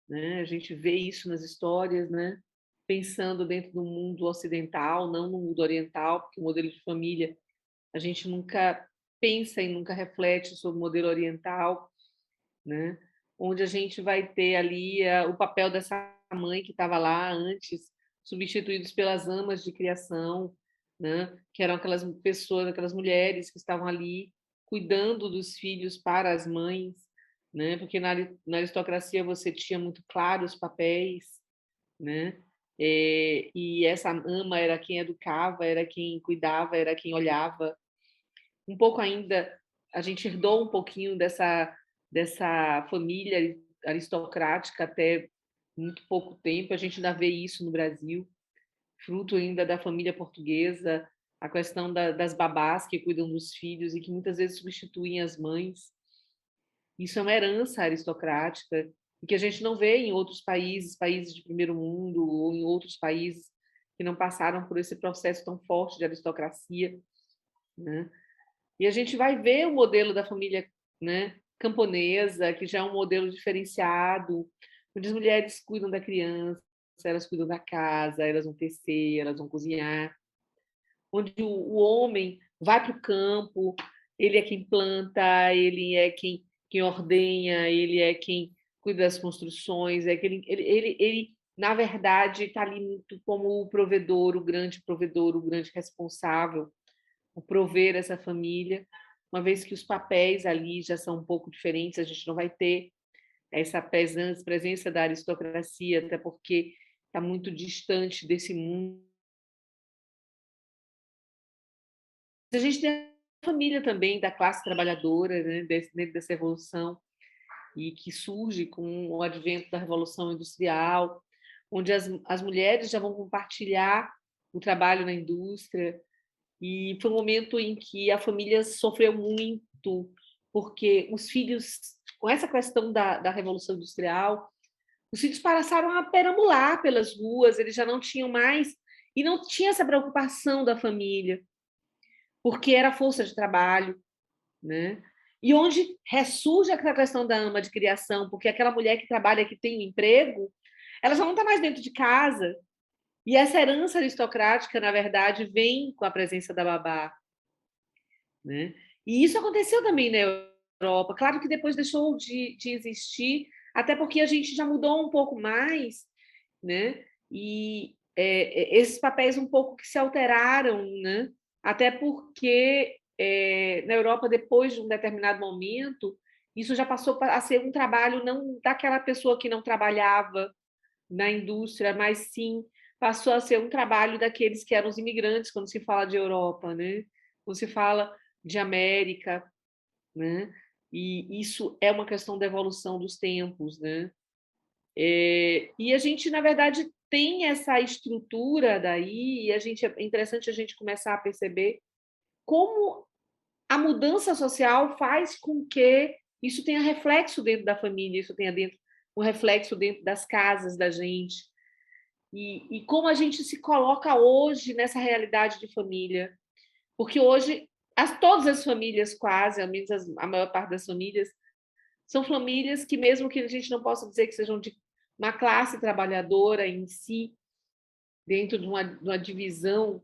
né? A gente vê isso nas histórias, né? Pensando dentro do mundo ocidental, não no mundo oriental, porque o modelo de família a gente nunca pensa e nunca reflete sobre o modelo oriental, né? Onde a gente vai ter ali o papel dessa mãe que estava lá antes, substituídos pelas amas de criação, né? Que eram aquelas pessoas, aquelas mulheres que estavam ali cuidando dos filhos para as mães, né? Porque na aristocracia você tinha muito claro os papéis, né? E essa ama era quem educava, era quem cuidava, era quem olhava. Um pouco ainda, a gente herdou um pouquinho dessa família aristocrática até muito pouco tempo. A gente ainda vê isso no Brasil, fruto ainda da família portuguesa, a questão das babás que cuidam dos filhos e que muitas vezes substituem as mães. Isso é uma herança aristocrática e que a gente não vê em outros países, países de primeiro mundo ou em outros países que não passaram por esse processo tão forte de aristocracia, né? E a gente vai ver o modelo da família, né, camponesa, que já é um modelo diferenciado, onde as mulheres cuidam da criança, elas cuidam da casa, elas vão tecer, elas vão cozinhar, onde o homem vai para o campo, ele é quem planta, ele é quem ordenha, ele é quem cuida das construções, ele na verdade, está ali muito como o provedor, o grande responsável por prover essa família, uma vez que os papéis ali já são um pouco diferentes, a gente não vai ter essa presença da aristocracia, até porque está muito distante desse mundo. A gente tem a família também da classe trabalhadora, né, dentro dessa evolução, e que surge com o advento da Revolução Industrial, onde as mulheres já vão compartilhar o trabalho na indústria, e foi um momento em que a família sofreu muito, porque os filhos, com essa questão da Revolução Industrial, os filhos passaram a perambular pelas ruas, eles já não tinham mais, e não tinha essa preocupação da família. porque era força de trabalho, né? E onde ressurge a questão da ama de criação, porque aquela mulher que trabalha, que tem um emprego, ela já não está mais dentro de casa. E essa herança aristocrática, na verdade, vem com a presença da babá, né? E isso aconteceu também na Europa. Claro que depois deixou de existir, até porque a gente já mudou um pouco mais, né? E esses papéis um pouco que se alteraram, né? Até porque na Europa, depois de um determinado momento, isso já passou a ser um trabalho não daquela pessoa que não trabalhava na indústria, mas sim passou a ser um trabalho daqueles que eram os imigrantes, quando se fala de Europa, né? Quando se fala de América, né? E isso é uma questão da evolução dos tempos, né? E a gente, na verdade, tem essa estrutura daí, e é interessante a gente começar a perceber como a mudança social faz com que isso tenha reflexo dentro da família, isso tenha um reflexo dentro das casas da gente, e como a gente se coloca hoje nessa realidade de família. Porque hoje, todas as famílias, quase, ao menos a maior parte das famílias, são famílias que, mesmo que a gente não possa dizer que sejam de uma classe trabalhadora em si, dentro de uma divisão,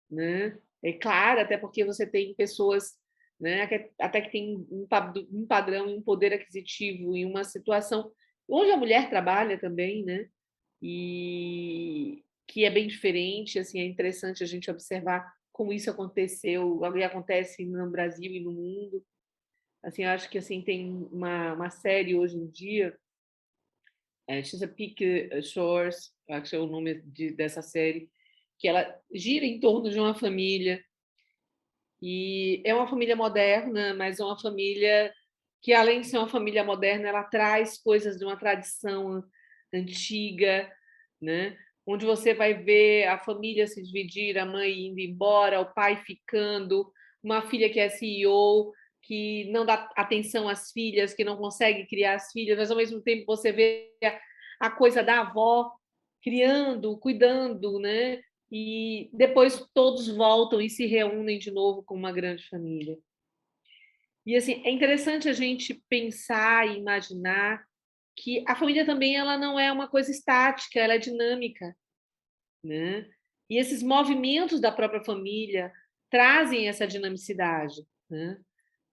né? É claro, até porque você tem pessoas, né, até que tem um padrão e um poder aquisitivo em uma situação onde a mulher trabalha também, né? E que é bem diferente, assim, é interessante a gente observar como isso aconteceu e acontece no Brasil e no mundo. Assim, eu acho que assim tem uma série hoje em dia, Chesapeake Shores, acho que é o nome dessa série, que ela gira em torno de uma família, e é uma família moderna, mas é uma família que, além de ser uma família moderna, ela traz coisas de uma tradição antiga, né? Onde você vai ver a família se dividir, a mãe indo embora, o pai ficando, uma filha que é CEO, que não dá atenção às filhas, que não consegue criar as filhas, mas ao mesmo tempo você vê a coisa da avó criando, cuidando, né? E depois todos voltam e se reúnem de novo com uma grande família. E assim, é interessante a gente pensar e imaginar que a família também ela não é uma coisa estática, ela é dinâmica, né? E esses movimentos da própria família trazem essa dinamicidade, né?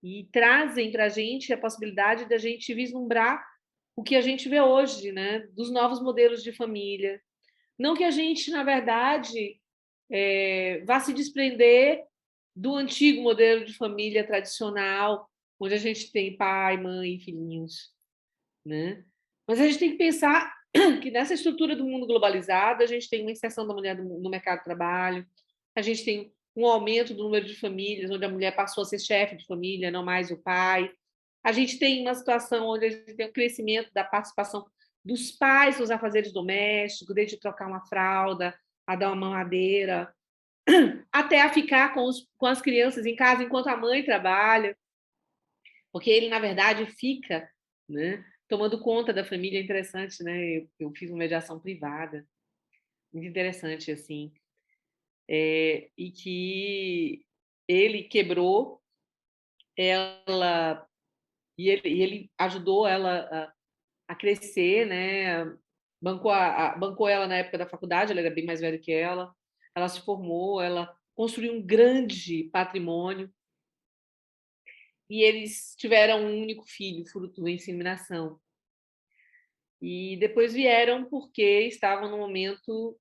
E trazem para a gente a possibilidade da gente vislumbrar o que a gente vê hoje, né? Dos novos modelos de família. Não que a gente, na verdade, vá se desprender do antigo modelo de família tradicional, onde a gente tem pai, mãe e filhinhos, né? Mas a gente tem que pensar que nessa estrutura do mundo globalizado, a gente tem uma inserção da mulher no mercado de trabalho, a gente tem um aumento do número de famílias, onde a mulher passou a ser chefe de família, não mais o pai. A gente tem uma situação onde a gente tem o crescimento da participação dos pais nos afazeres domésticos, desde trocar uma fralda, a dar uma mamadeira, até a ficar com as crianças em casa enquanto a mãe trabalha, porque ele, na verdade, fica, né, tomando conta da família. É interessante, né? Eu fiz uma mediação privada, muito interessante, assim, e que ele quebrou ela, e ele ajudou ela a crescer, né? Bancou ela na época da faculdade, ela era bem mais velha que ela se formou, ela construiu um grande patrimônio, e eles tiveram um único filho, fruto da inseminação. E depois vieram porque estavam no momento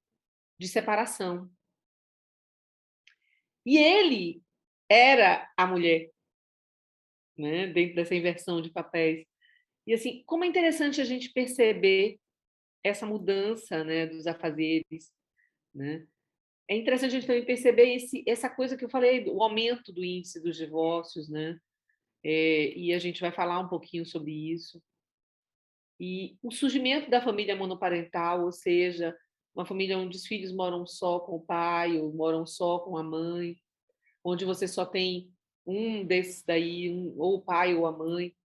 de separação. E ele era a mulher, né? Dentro dessa inversão de papéis. E assim, como é interessante a gente perceber essa mudança, né, dos afazeres, né? É interessante a gente também perceber essa coisa que eu falei, o aumento do índice dos divórcios, né? E a gente vai falar um pouquinho sobre isso. E o surgimento da família monoparental, ou seja, uma família onde os filhos moram só com o pai ou moram só com a mãe, onde você só tem um desses daí, ou o pai ou a mãe,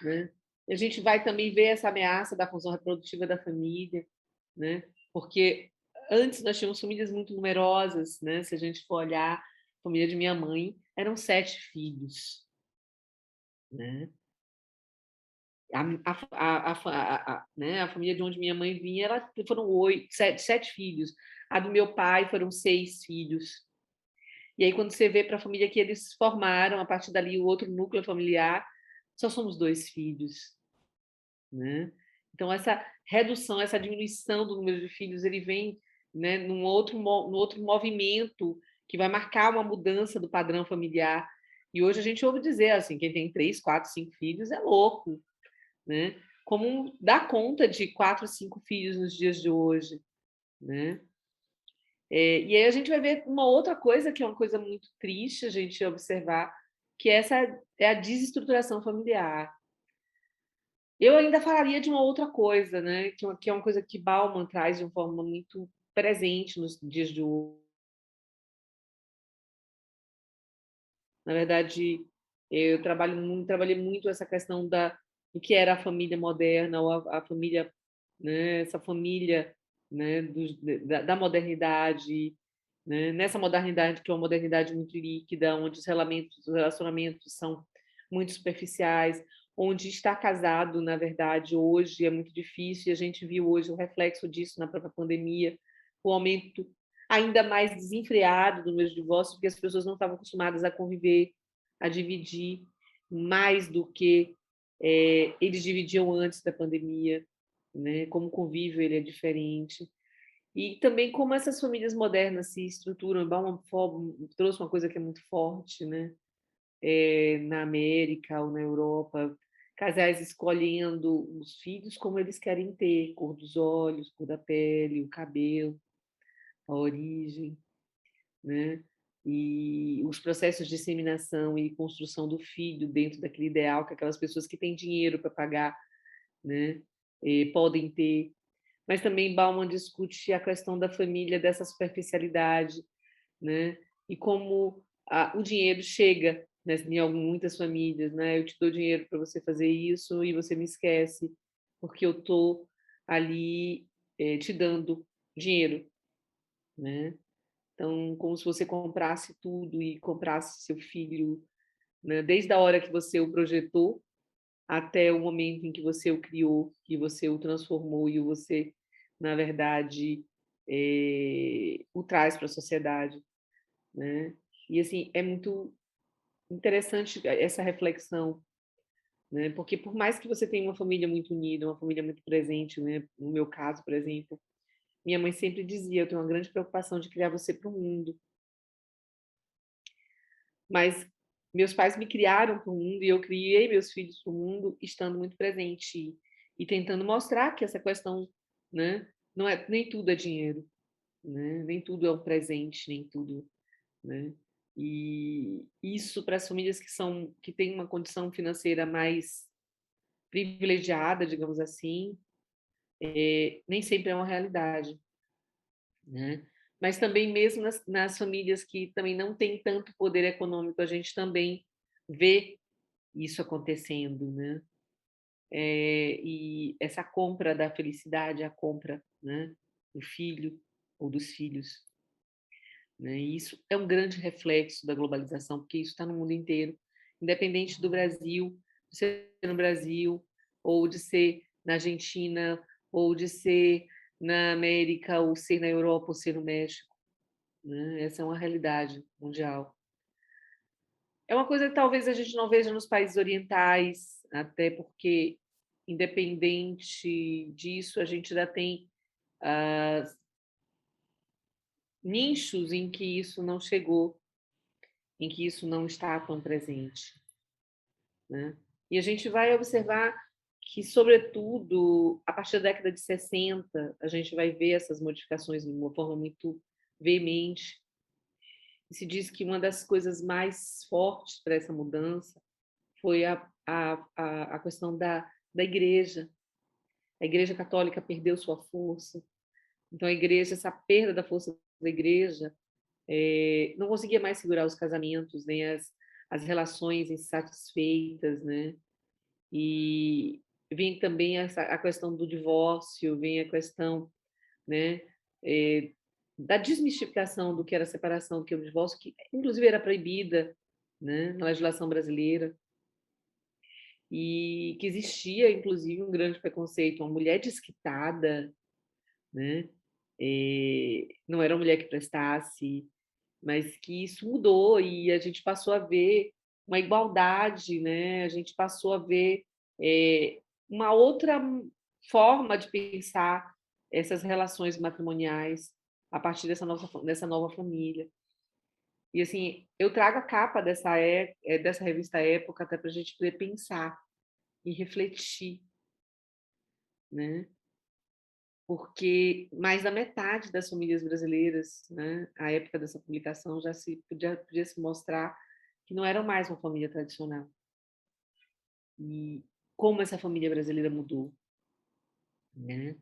né? E a gente vai também ver essa ameaça da função reprodutiva da família, né? Porque antes nós tínhamos famílias muito numerosas, né? Se a gente for olhar, família de minha mãe, eram 7 filhos, né? Né, a família de onde minha mãe vinha, foram 7 filhos. A do meu pai foram 6 filhos. E aí, quando você vê para a família que eles formaram, a partir dali, o outro núcleo familiar, só somos 2 filhos, né? Então, essa redução, essa diminuição do número de filhos, ele vem, né, num outro movimento que vai marcar uma mudança do padrão familiar. E hoje a gente ouve dizer assim, quem tem 3, 4, 5 filhos é louco, né? Como dar conta de 4, 5 filhos nos dias de hoje, né? E aí a gente vai ver uma outra coisa, que é uma coisa muito triste a gente observar, que essa é a desestruturação familiar. Eu ainda falaria de uma outra coisa, né? Que é uma coisa que Bauman traz de uma forma muito presente nos dias de hoje. Na verdade, eu trabalhei muito essa questão do que era a família moderna, ou a família, né? Essa família, né? Da modernidade, né? Nessa modernidade, que é uma modernidade muito líquida, onde os relacionamentos são muito superficiais, onde estar casado, na verdade, hoje é muito difícil, e a gente viu hoje o reflexo disso na própria pandemia, o aumento ainda mais desenfreado do número de divórcios, porque as pessoas não estavam acostumadas a conviver, a dividir mais do que eles dividiam antes da pandemia, né? Como o convívio ele é diferente. E também como essas famílias modernas se estruturam. Bauman trouxe uma coisa que é muito forte, né? Na América ou na Europa, casais escolhendo os filhos como eles querem ter, cor dos olhos, cor da pele, o cabelo, a origem, né? E os processos de disseminação e construção do filho dentro daquele ideal que aquelas pessoas que têm dinheiro para pagar, né? Podem ter. Mas também Bauman discute a questão da família, dessa superficialidade, né? E como o dinheiro chega, né, em muitas famílias, né? Eu te dou dinheiro para você fazer isso e você me esquece, porque eu estou ali te dando dinheiro, né? Então, como se você comprasse tudo e comprasse seu filho, né? Desde a hora que você o projetou até o momento em que você o criou, que você o transformou e você, na verdade, o traz para a sociedade, né? E assim é muito interessante essa reflexão, né? Porque por mais que você tenha uma família muito unida, uma família muito presente, né? No meu caso, por exemplo, minha mãe sempre dizia: eu tenho uma grande preocupação de criar você para o mundo. Mas meus pais me criaram para o mundo e eu criei meus filhos para o mundo estando muito presente e tentando mostrar que essa questão, né? Não é, nem tudo é dinheiro, né? Nem tudo é um presente, nem tudo, né? E isso para as famílias que têm uma condição financeira mais privilegiada, digamos assim, nem sempre é uma realidade, né? Mas também mesmo nas famílias que também não têm tanto poder econômico, a gente também vê isso acontecendo, né? E essa compra da felicidade, a compra, né, do filho ou dos filhos, né? E isso é um grande reflexo da globalização, porque isso está no mundo inteiro, independente do Brasil, de ser no Brasil, ou de ser na Argentina, ou de ser na América, ou ser na Europa, ou ser no México, né? Essa é uma realidade mundial. É uma coisa que talvez a gente não veja nos países orientais, até porque, independente disso, a gente ainda tem nichos em que isso não chegou, em que isso não está tão presente, né? E a gente vai observar que, sobretudo, a partir da década de 60, a gente vai ver essas modificações de uma forma muito veemente. E se diz que uma das coisas mais fortes para essa mudança foi a questão da igreja. A igreja católica perdeu sua força. Então, a igreja, essa perda da força da igreja, não conseguia mais segurar os casamentos, nem as relações insatisfeitas, né? E vem também a questão do divórcio, vem a questão, né, da desmistificação do que era separação, do que era o divórcio, que inclusive era proibida, né, na legislação brasileira, e que existia, inclusive, um grande preconceito. Uma mulher desquitada, né, não era uma mulher que prestasse, mas que isso mudou e a gente passou a ver uma igualdade, né? A gente passou a ver uma outra forma de pensar essas relações matrimoniais a partir dessa nova família. E, assim, eu trago a capa dessa revista Época até para a gente poder pensar e refletir, né? Porque mais da metade das famílias brasileiras, né, à época dessa publicação, já podia se mostrar que não eram mais uma família tradicional. E como essa família brasileira mudou, né?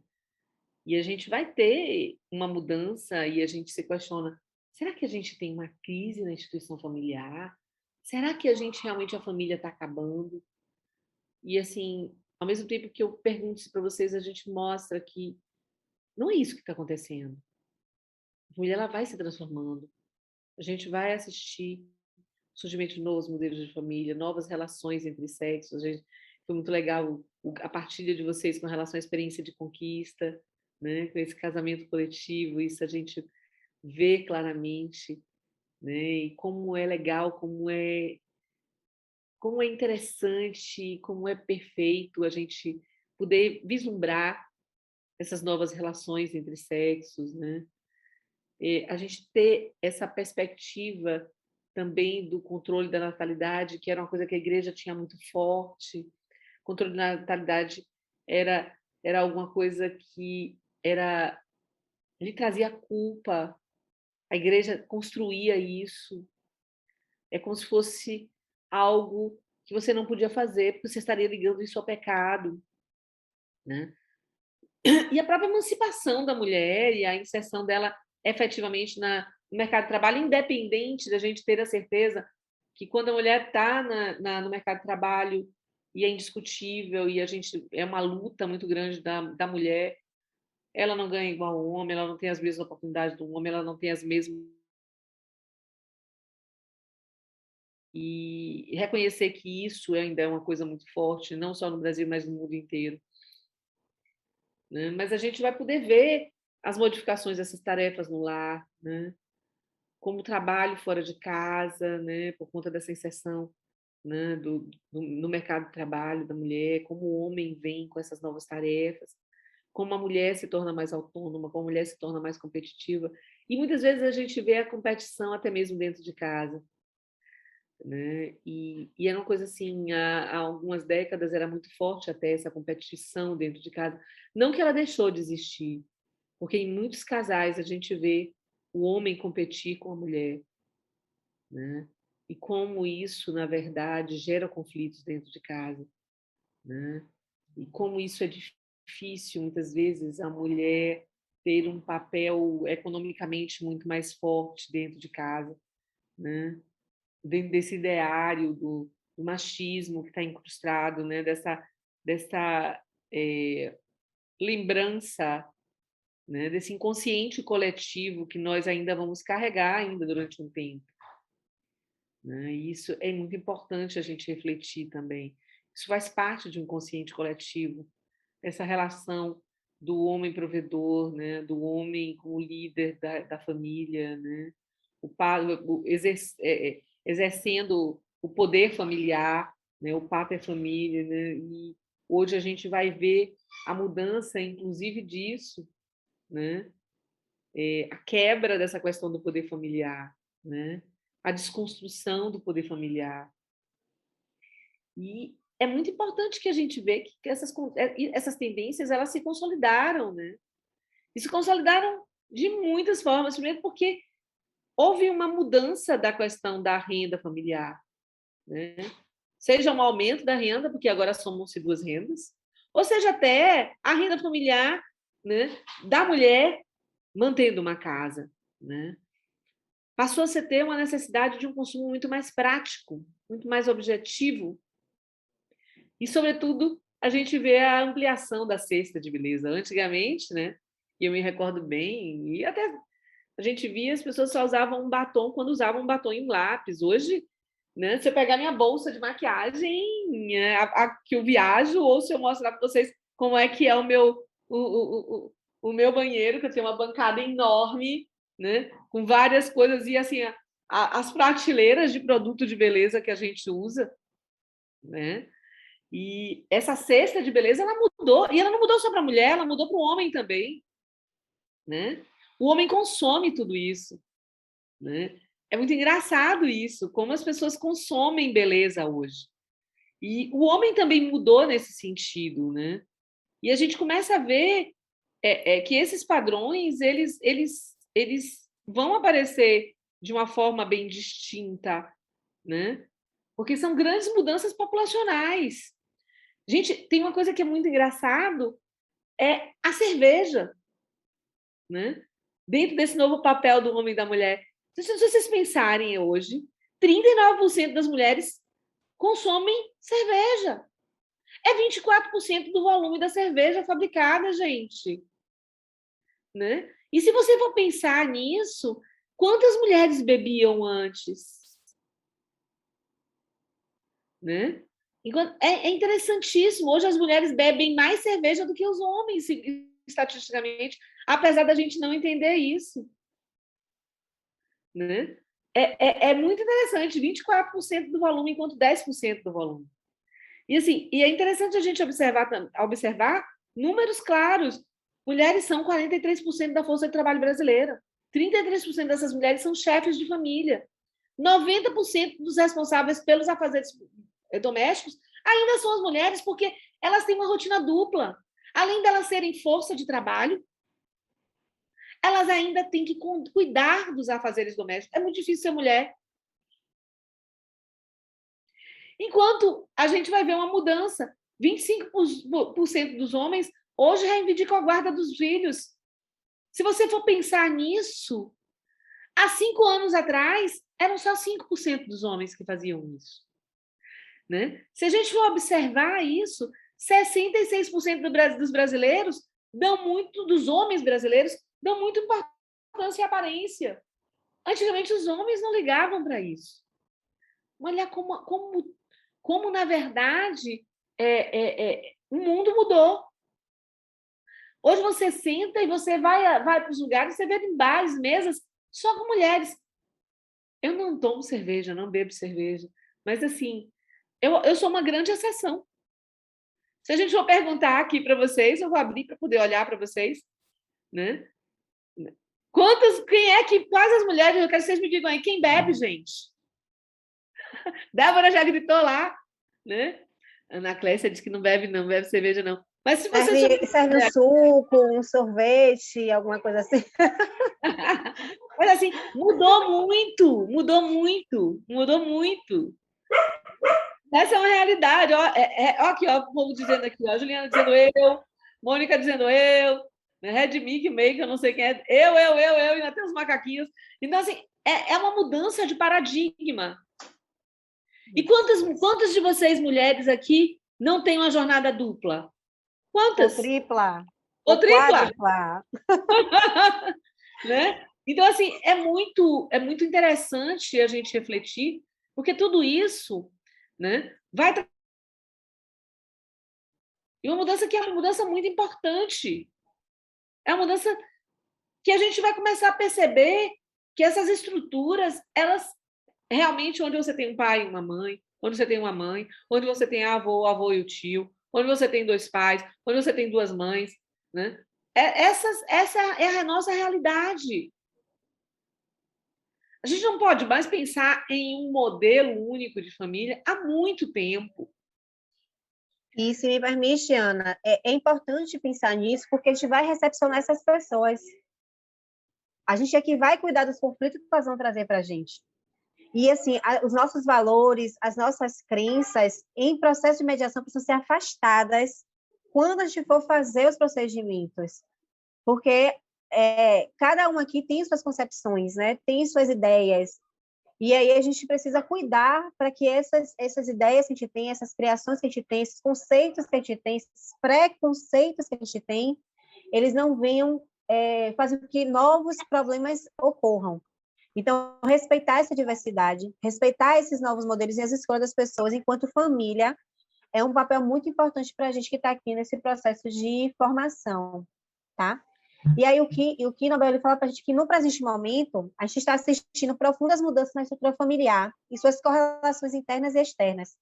E a gente vai ter uma mudança e a gente se questiona, será que a gente tem uma crise na instituição familiar? Será que a família está acabando? E, assim, ao mesmo tempo que eu pergunto isso para vocês, a gente mostra que não é isso que está acontecendo. A família ela vai se transformando. A gente vai assistir o surgimento de novos modelos de família, novas relações entre sexos. Foi muito legal a partilha de vocês com relação à experiência de conquista, né? Com esse casamento coletivo, isso a gente vê claramente, né? E como é legal, como é interessante, como é perfeito a gente poder vislumbrar essas novas relações entre sexos, né? A gente ter essa perspectiva também do controle da natalidade, que era uma coisa que a igreja tinha muito forte. O controle da natalidade era alguma coisa que lhe trazia culpa. A igreja construía isso. É como se fosse algo que você não podia fazer, porque você estaria ligando isso ao pecado, né? E a própria emancipação da mulher e a inserção dela efetivamente no mercado de trabalho, independente da gente ter a certeza que quando a mulher está no mercado de trabalho e é indiscutível e é uma luta muito grande da mulher, ela não ganha igual ao homem, ela não tem as mesmas oportunidades do homem, ela não tem as mesmas. E reconhecer que isso ainda é uma coisa muito forte, não só no Brasil, mas no mundo inteiro, né? Mas a gente vai poder ver as modificações dessas tarefas no lar, né? Como o trabalho fora de casa, né? Por conta dessa inserção, né? No mercado de trabalho da mulher, como o homem vem com essas novas tarefas, como a mulher se torna mais autônoma, como a mulher se torna mais competitiva. E muitas vezes a gente vê a competição até mesmo dentro de casa, né? E era uma coisa assim, há algumas décadas era muito forte até essa competição dentro de casa. Não que ela deixou de existir, porque em muitos casais a gente vê o homem competir com a mulher, né? E como isso, na verdade, gera conflitos dentro de casa, né? E como isso é difícil, muitas vezes, a mulher ter um papel economicamente muito mais forte dentro de casa, né? Dentro desse ideário do machismo que está incrustado, né? Dessa lembrança, né? Desse inconsciente coletivo que nós ainda vamos carregar ainda durante um tempo, né? E isso é muito importante a gente refletir também. Isso faz parte de um inconsciente coletivo, essa relação do homem provedor, né? Do homem como líder da família, né? O pai exercendo o poder familiar, né? O Papa é família, né? E hoje a gente vai ver a mudança, inclusive disso, né? A quebra dessa questão do poder familiar, né? A desconstrução do poder familiar. E é muito importante que a gente veja que essas tendências elas se consolidaram, né? E se consolidaram de muitas formas, primeiro porque houve uma mudança da questão da renda familiar, né? Seja um aumento da renda, porque agora somam-se duas rendas, ou seja até a renda familiar, né, da mulher mantendo uma casa, né? Passou a se ter uma necessidade de um consumo muito mais prático, muito mais objetivo. E, sobretudo, a gente vê a ampliação da cesta de beleza. Antigamente, né, e eu me recordo bem, e até a gente via as pessoas só usavam um batom quando usavam um batom e um lápis. Hoje, né, se eu pegar minha bolsa de maquiagem, que eu viajo, ou se eu mostrar para vocês como é que é o meu banheiro, que eu tenho uma bancada enorme, né, com várias coisas, e assim, as prateleiras de produto de beleza que a gente usa, né? E essa cesta de beleza, ela mudou, e ela não mudou só para a mulher, ela mudou para o homem também, né? O homem consome tudo isso, né? É muito engraçado isso, como as pessoas consomem beleza hoje. E o homem também mudou nesse sentido, né? E a gente começa a ver que esses padrões, eles vão aparecer de uma forma bem distinta, né? Porque são grandes mudanças populacionais. Gente, tem uma coisa que é muito engraçado, é a cerveja, né? Dentro desse novo papel do homem e da mulher. Se vocês pensarem hoje, 39% das mulheres consomem cerveja. É 24% do volume da cerveja fabricada, gente. Né? E se você for pensar nisso, quantas mulheres bebiam antes? Né? É interessantíssimo. Hoje as mulheres bebem mais cerveja do que os homens, estatisticamente, apesar da gente não entender isso. Né? É muito interessante, 24% do volume enquanto 10% do volume. E, assim, é interessante a gente observar números claros. Mulheres são 43% da força de trabalho brasileira. 33% dessas mulheres são chefes de família. 90% dos responsáveis pelos afazeres domésticos ainda são as mulheres, porque elas têm uma rotina dupla. Além de elas serem força de trabalho, elas ainda têm que cuidar dos afazeres domésticos. É muito difícil ser mulher. Enquanto a gente vai ver uma mudança. 25% dos homens hoje reivindicam a guarda dos filhos. Se você for pensar nisso, há 5 anos atrás, eram só 5% dos homens que faziam isso. Né? Se a gente for observar isso, 66% dos brasileiros dos homens brasileiros, dão muito importância e aparência. Antigamente, os homens não ligavam para isso. Olha como na verdade, o mundo mudou. Hoje você senta e você vai para os lugares, você vê em bares, mesas, só com mulheres. Eu não tomo cerveja, não bebo cerveja, mas assim, eu sou uma grande exceção. Se a gente for perguntar aqui para vocês, eu vou abrir para poder olhar para vocês, né? Quais as mulheres, eu quero que vocês me digam aí, quem bebe, gente? Débora já gritou lá, né? Ana Clécia disse que não bebe cerveja, não. Mas se você serve um suco, um sorvete, alguma coisa assim. Mas assim, mudou muito. Essa é uma realidade. Ó, aqui, ó, o povo dizendo aqui, ó, Juliana dizendo eu, Mônica dizendo eu, né? Red Mickey Make, eu não sei quem é, eu, e ainda tem os macaquinhos. Então, assim, é uma mudança de paradigma. E quantas de vocês, mulheres aqui, não têm uma jornada dupla? Quantas? Ou tripla. Ou tripla. Né? Então, assim, é muito interessante a gente refletir, porque tudo isso, né, vai... E uma mudança que é uma mudança muito importante. É uma mudança que a gente vai começar a perceber que essas estruturas, elas realmente, onde você tem um pai e uma mãe, onde você tem uma mãe, onde você tem avô e o tio, onde você tem 2 pais, onde você tem 2 mães, né? Essa é a nossa realidade. A gente não pode mais pensar em um modelo único de família há muito tempo. E se me permite, Ana, é importante pensar nisso, porque a gente vai recepcionar essas pessoas. A gente é que vai cuidar dos conflitos que elas vão trazer para a gente. E, assim, os nossos valores, as nossas crenças em processo de mediação precisam ser afastadas quando a gente for fazer os procedimentos. Porque cada um aqui tem suas concepções, né? Tem suas ideias. E aí a gente precisa cuidar para que essas ideias que a gente tem, essas criações que a gente tem, esses conceitos que a gente tem, esses preconceitos que a gente tem, eles não venham fazer com que novos problemas ocorram. Então, respeitar essa diversidade, respeitar esses novos modelos e as escolhas das pessoas enquanto família é um papel muito importante para a gente que está aqui nesse processo de formação, tá? E aí o que Nobel ele fala para a gente que no presente momento a gente está assistindo profundas mudanças na estrutura familiar e suas correlações internas e externas.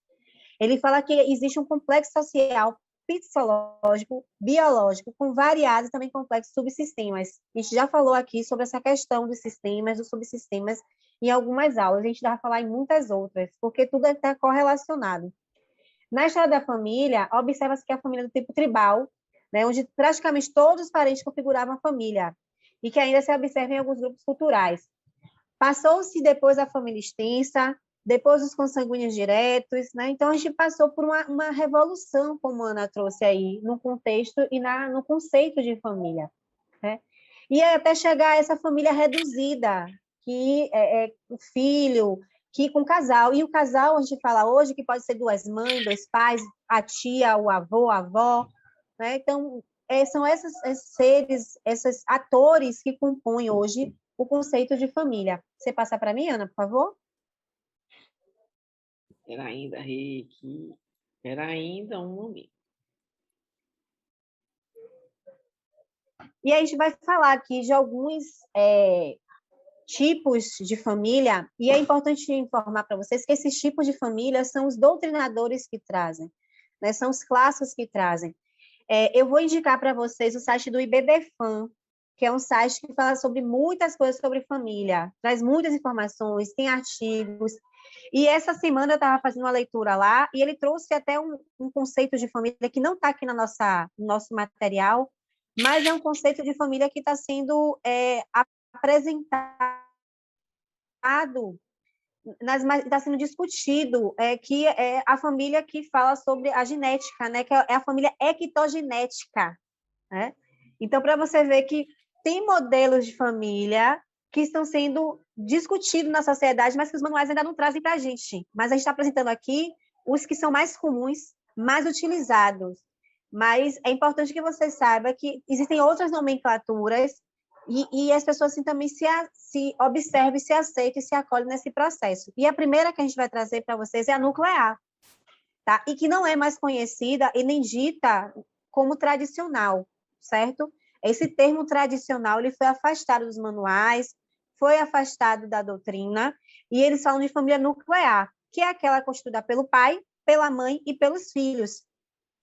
Ele fala que existe um complexo social, psicológico, biológico, com variados também complexos subsistemas. A gente já falou aqui sobre essa questão dos sistemas, dos subsistemas, em algumas aulas. A gente vai falar em muitas outras, porque tudo está correlacionado. Na história da família, observa-se que a família é do tipo tribal, né, onde praticamente todos os parentes configuravam a família, e que ainda se observa em alguns grupos culturais. Passou-se depois a família extensa, depois os consanguíneos diretos, né? Então a gente passou por uma revolução, como a Ana trouxe aí, no contexto e no conceito de família, né? E até chegar a essa família reduzida, que é o filho, que com casal, e o casal a gente fala hoje que pode ser duas mães, dois pais, a tia, o avô, a avó, né? Então são esses seres, esses atores que compõem hoje o conceito de família. Você passa para mim, Ana, por favor? Espera ainda, Rick. Espera ainda um momento. E aí a gente vai falar aqui de alguns tipos de família, e é importante informar para vocês que esses tipos de família são os doutrinadores que trazem, né? São os clássicos que trazem. Eu vou indicar para vocês o site do IBDFAM, que é um site que fala sobre muitas coisas sobre família, traz muitas informações, tem artigos. E essa semana eu estava fazendo uma leitura lá, e ele trouxe até um conceito de família que não está aqui no nosso material, mas é um conceito de família que está sendo apresentado, está sendo discutido, que é a família que fala sobre a genética, né, que é a família ectogenética, né? Então, para você ver que tem modelos de família que estão sendo discutidos na sociedade, mas que os manuais ainda não trazem para a gente. Mas a gente está apresentando aqui os que são mais comuns, mais utilizados. Mas é importante que você saiba que existem outras nomenclaturas e as pessoas assim, também se observam, se aceitam e se acolhem nesse processo. E a primeira que a gente vai trazer para vocês é a nuclear, tá? E que não é mais conhecida e nem dita como tradicional, certo? Esse termo tradicional ele foi afastado dos manuais, foi afastado da doutrina, e eles falam de família nuclear, que é aquela constituída pelo pai, pela mãe e pelos filhos.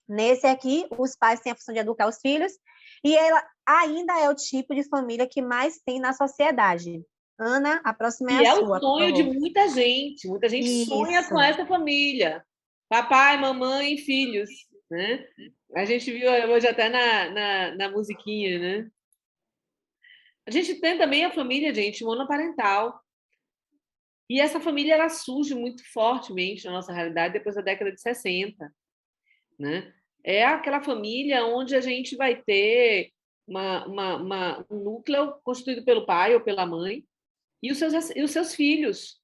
Nesse aqui, os pais têm a função de educar os filhos, e ela ainda é o tipo de família que mais tem na sociedade. Ana, a próxima é a sua. E é o sonho de muita gente. Muita gente sonha com essa família. Papai, mamãe, filhos, né? A gente viu hoje até na musiquinha, né? A gente tem também a família, gente, monoparental. E essa família ela surge muito fortemente na nossa realidade depois da década de 60, né? É aquela família onde a gente vai ter um núcleo constituído pelo pai ou pela mãe e os seus filhos,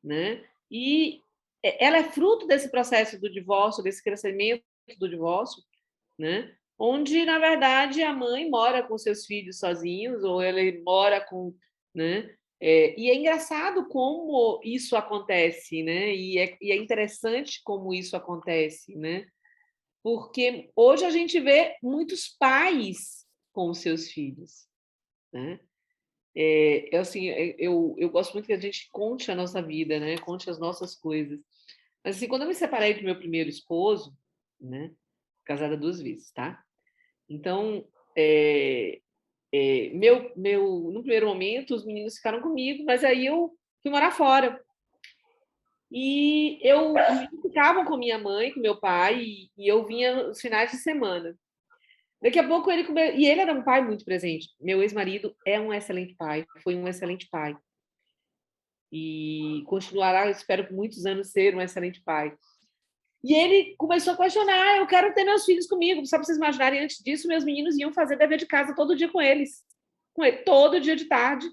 né? E ela é fruto desse processo do divórcio, desse crescimento do divórcio, né? Onde, na verdade, a mãe mora com seus filhos sozinhos, ou ela mora com... né? E é engraçado como isso acontece, né? E é interessante como isso acontece, né? Porque hoje a gente vê muitos pais com os seus filhos, né? Eu gosto muito que a gente conte a nossa vida, né? Conte as nossas coisas. Mas assim, quando eu me separei do meu primeiro esposo, né? Casada 2 vezes, tá? Então, no primeiro momento, os meninos ficaram comigo, mas aí eu fui morar fora. E eles ficavam com minha mãe, com meu pai, e eu vinha nos finais de semana. Daqui a pouco e ele era um pai muito presente. Meu ex-marido é um excelente pai, foi um excelente pai. E continuará, eu espero, por muitos anos ser um excelente pai. E ele começou a questionar, eu quero ter meus filhos comigo. Só para vocês imaginarem, antes disso, meus meninos iam fazer dever de casa todo dia com eles. Com ele, todo dia de tarde.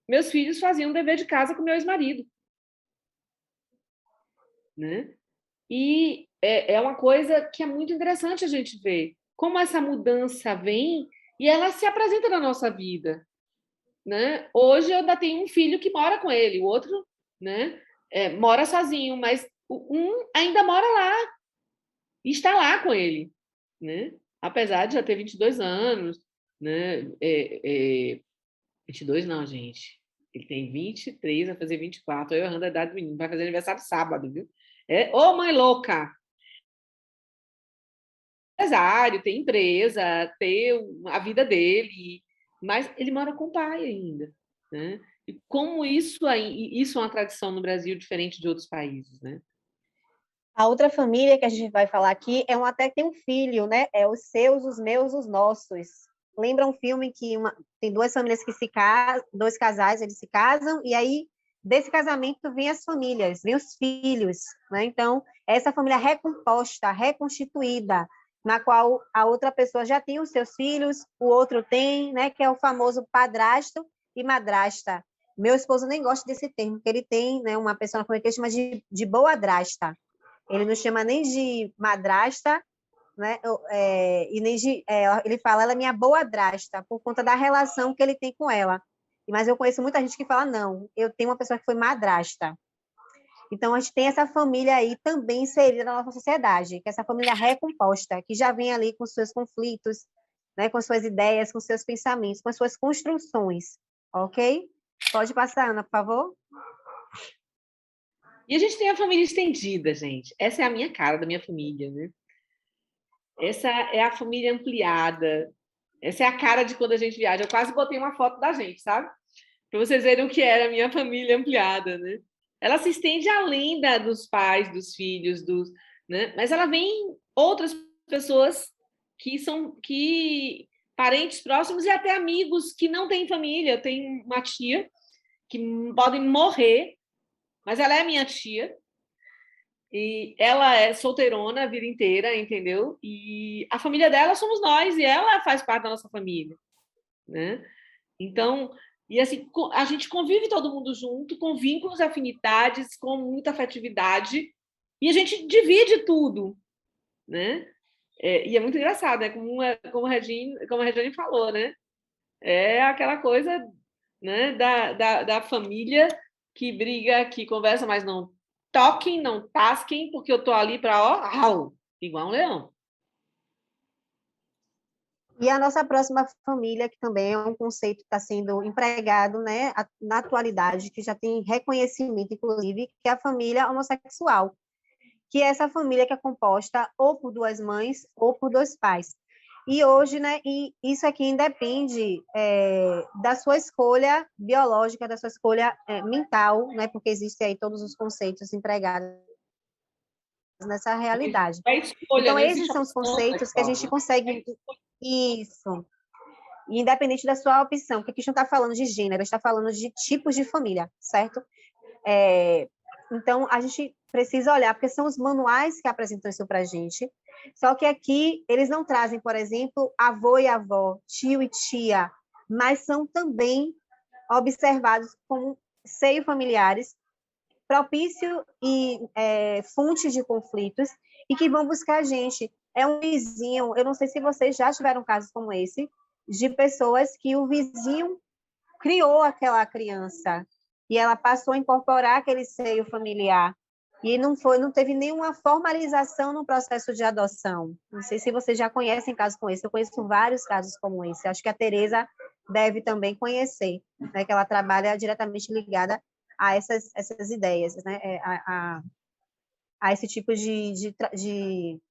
Meus filhos faziam dever de casa com meu ex-marido. Né? E é uma coisa que é muito interessante a gente ver. Como essa mudança vem E ela se apresenta na nossa vida, né? Hoje eu ainda tenho um filho que mora com ele, o outro, né, mora sozinho, mas um ainda mora lá, e está lá com ele, né? Apesar de já ter 22 anos, né? 22 não, gente. Ele tem 23, vai fazer 24. Eu errando a idade do menino, vai fazer aniversário sábado, viu? Ô, mãe louca! Empresário, tem empresa, ter a vida dele, mas ele mora com o pai ainda, né? E como isso é uma tradição no Brasil diferente de outros países, né? A outra família que a gente vai falar aqui é até que tem um filho, né? É os seus, os meus, os nossos. Lembra um filme que tem duas famílias que se casam, dois casais, eles se casam, e aí desse casamento vem as famílias, vem os filhos, né? Então, essa família recomposta, reconstituída, na qual a outra pessoa já tem os seus filhos, o outro tem, né? Que é o famoso padrasto e madrasta. Meu esposo nem gosta desse termo, porque ele tem, né, uma pessoa que ele chama de boadrasta. Ele não chama nem de madrasta, né? E nem ele fala, ela é minha boadrasta, por conta da relação que ele tem com ela. Mas eu conheço muita gente que fala, não, eu tenho uma pessoa que foi madrasta. Então, a gente tem essa família aí também inserida na nossa sociedade, que é essa família recomposta, que já vem ali com seus conflitos, né, com suas ideias, com seus pensamentos, com suas construções, ok? Pode passar, Ana, por favor. E a gente tem a família estendida, gente. Essa é a minha cara da minha família, né? Essa é a família ampliada. Essa é a cara de quando a gente viaja. Eu quase botei uma foto da gente, sabe? Para vocês verem o que era a minha família ampliada, né? Ela se estende além dos pais, dos filhos, né? Mas ela vem outras pessoas que são parentes próximos e até amigos que não têm família. Tem uma tia que podem morrer, mas ela é minha tia. E ela é solteirona a vida inteira, entendeu? E a família dela somos nós, e ela faz parte da nossa família, né? Então, e assim, a gente convive todo mundo junto, com vínculos, afinidades, com muita afetividade, e a gente divide tudo, né? E é muito engraçado, né? Como a Regiane falou, né? É aquela coisa, né, da família que briga, que conversa, mas não toquem, não tasquem, porque eu tô ali para igual um leão. E a nossa próxima família, que também é um conceito que está sendo empregado, né, na atualidade, que já tem reconhecimento, inclusive, que é a família homossexual, que é essa família que é composta ou por duas mães ou por dois pais. E hoje, né, e isso aqui independe da sua escolha biológica, da sua escolha mental, né, porque existem aí todos os conceitos empregados nessa realidade. Então, esses são os conceitos que a gente consegue... Isso. E independente da sua opção, porque aqui a gente não está falando de gênero, a gente está falando de tipos de família, certo? Então, a gente precisa olhar, porque são os manuais que apresentam isso para a gente, só que aqui eles não trazem, por exemplo, avô e avó, tio e tia, mas são também observados como seio familiares, propício e fonte de conflitos, e que vão buscar a gente. É um vizinho, eu não sei se vocês já tiveram casos como esse, de pessoas que o vizinho criou aquela criança, e ela passou a incorporar aquele seio familiar, e não teve nenhuma formalização no processo de adoção. Não sei se vocês já conhecem casos como esse, eu conheço vários casos como esse, acho que a Tereza deve também conhecer, né, que ela trabalha diretamente ligada a essas ideias, né, a esse tipo de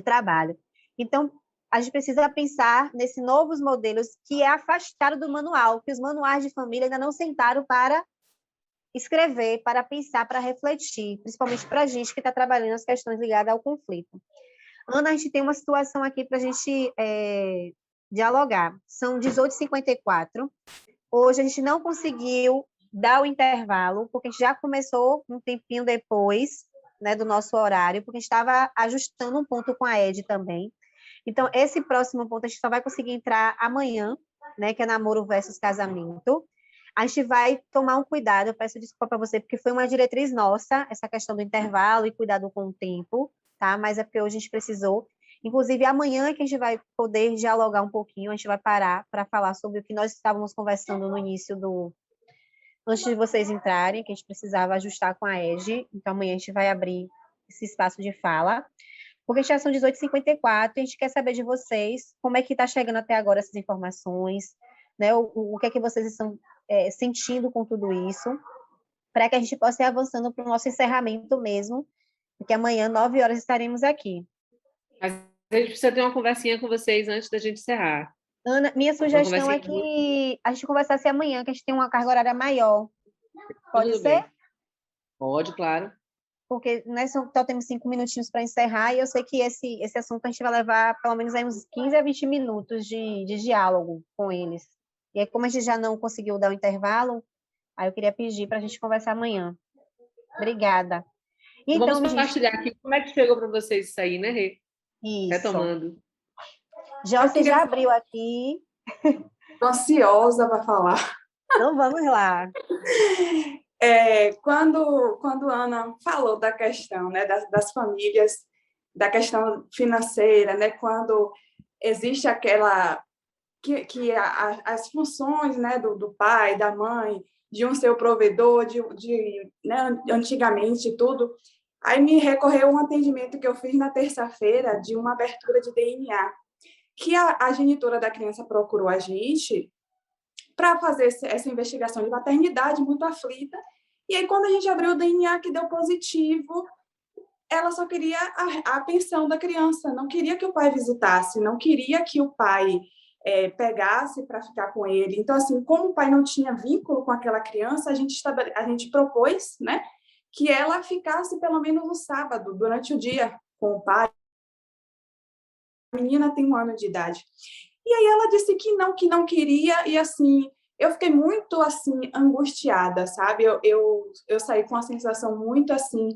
trabalho. Então, a gente precisa pensar nesses novos modelos que é afastado do manual, que os manuais de família ainda não sentaram para escrever, para pensar, para refletir, principalmente para a gente que está trabalhando as questões ligadas ao conflito. Ana, a gente tem uma situação aqui para a gente dialogar. São 18h54. Hoje a gente não conseguiu dar o intervalo, porque a gente já começou um tempinho depois, né, do nosso horário, porque a gente estava ajustando um ponto com a Ed também. Então, esse próximo ponto a gente só vai conseguir entrar amanhã, né, que é namoro versus casamento. A gente vai tomar um cuidado, eu peço desculpa para você, porque foi uma diretriz nossa, essa questão do intervalo e cuidado com o tempo, tá? Mas é porque hoje a gente precisou. Inclusive, amanhã é que a gente vai poder dialogar um pouquinho, a gente vai parar para falar sobre o que nós estávamos conversando no início antes de vocês entrarem, que a gente precisava ajustar com a EGE. Então, amanhã a gente vai abrir esse espaço de fala. Porque já são 18h54, a gente quer saber de vocês como é que está chegando até agora essas informações, né? O que é que vocês estão sentindo com tudo isso, para que a gente possa ir avançando para o nosso encerramento mesmo, porque amanhã, 9 horas, estaremos aqui. Mas a gente precisa ter uma conversinha com vocês antes da gente encerrar. Ana, minha sugestão é que a gente conversasse amanhã, que a gente tem uma carga horária maior. Pode Tudo ser? bem. Pode, claro. Porque nós só temos 5 minutinhos para encerrar, e eu sei que esse assunto a gente vai levar pelo menos aí uns 15 a 20 minutos de diálogo com eles. E aí, como a gente já não conseguiu dar o intervalo, aí eu queria pedir para a gente conversar amanhã. Obrigada. Então, vamos compartilhar aqui como é que chegou para vocês isso aí, né, Rê? Isso. Retomando. Você já abriu aqui. Estou ansiosa para falar. Então, vamos lá. Quando a Ana falou da questão, né, das famílias, da questão financeira, né, quando existe aquela... as funções, né, do pai, da mãe, de um ser o provedor, né, antigamente tudo, aí me recorreu um atendimento que eu fiz na terça-feira de uma abertura de DNA, que a genitora da criança procurou a gente para fazer essa investigação de maternidade muito aflita, e aí quando a gente abriu o DNA que deu positivo, ela só queria a pensão da criança, não queria que o pai visitasse, não queria que o pai pegasse para ficar com ele. Então, assim, como o pai não tinha vínculo com aquela criança, a gente propôs, né, que ela ficasse pelo menos no sábado, durante o dia, com o pai. A menina tem 1 ano de idade. E aí ela disse que não queria, e assim, eu fiquei muito, assim, angustiada, sabe? Eu saí com uma sensação muito, assim,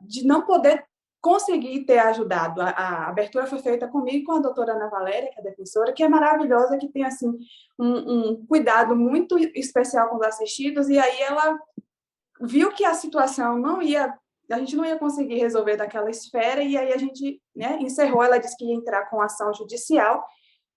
de não poder conseguir ter ajudado. A abertura foi feita comigo e com a doutora Ana Valéria, que é defensora, que é maravilhosa, que tem, assim, um cuidado muito especial com os assistidos, e aí ela viu que a situação a gente não ia conseguir resolver daquela esfera, e aí a gente, né, encerrou. Ela disse que ia entrar com ação judicial,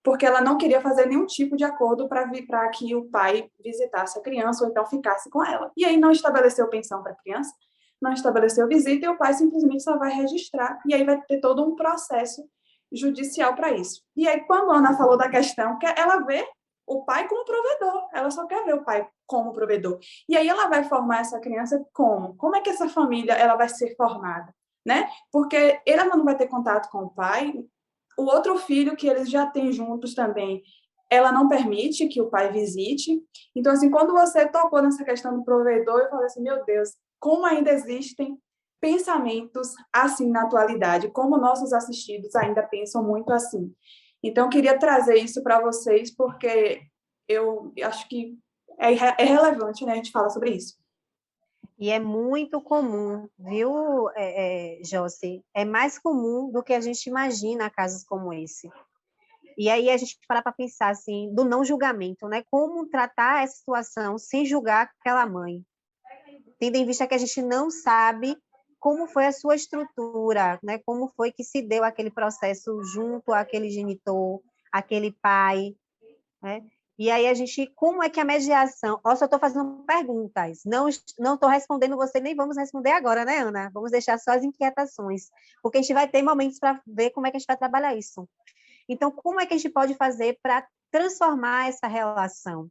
porque ela não queria fazer nenhum tipo de acordo para que o pai visitasse a criança ou então ficasse com ela. E aí não estabeleceu pensão para a criança, não estabeleceu visita, e o pai simplesmente só vai registrar, e aí vai ter todo um processo judicial para isso. E aí, quando a Ana falou da questão, que ela vê o pai como provedor, ela só quer ver o pai como provedor. E aí ela vai formar essa criança como? Como é que essa família ela vai ser formada? Né? Porque ela não vai ter contato com o pai, o outro filho que eles já têm juntos também, ela não permite que o pai visite. Então, assim, quando você tocou nessa questão do provedor, eu falei assim, meu Deus, como ainda existem pensamentos assim na atualidade, como nossos assistidos ainda pensam muito assim. Então, eu queria trazer isso para vocês, porque eu acho que é relevante, né, a gente falar sobre isso. E é muito comum, viu, Josi? É mais comum do que a gente imagina casos como esse. E aí a gente para pensar, assim, do não julgamento, né? Como tratar essa situação sem julgar aquela mãe. Tendo em vista que a gente não sabe como foi a sua estrutura, né? Como foi que se deu aquele processo junto àquele genitor, aquele pai, né? E aí como é que a mediação... Ó, só estou fazendo perguntas, não estou respondendo você, nem vamos responder agora, né, Ana? Vamos deixar só as inquietações, porque a gente vai ter momentos para ver como é que a gente vai trabalhar isso. Então, como é que a gente pode fazer para transformar essa relação?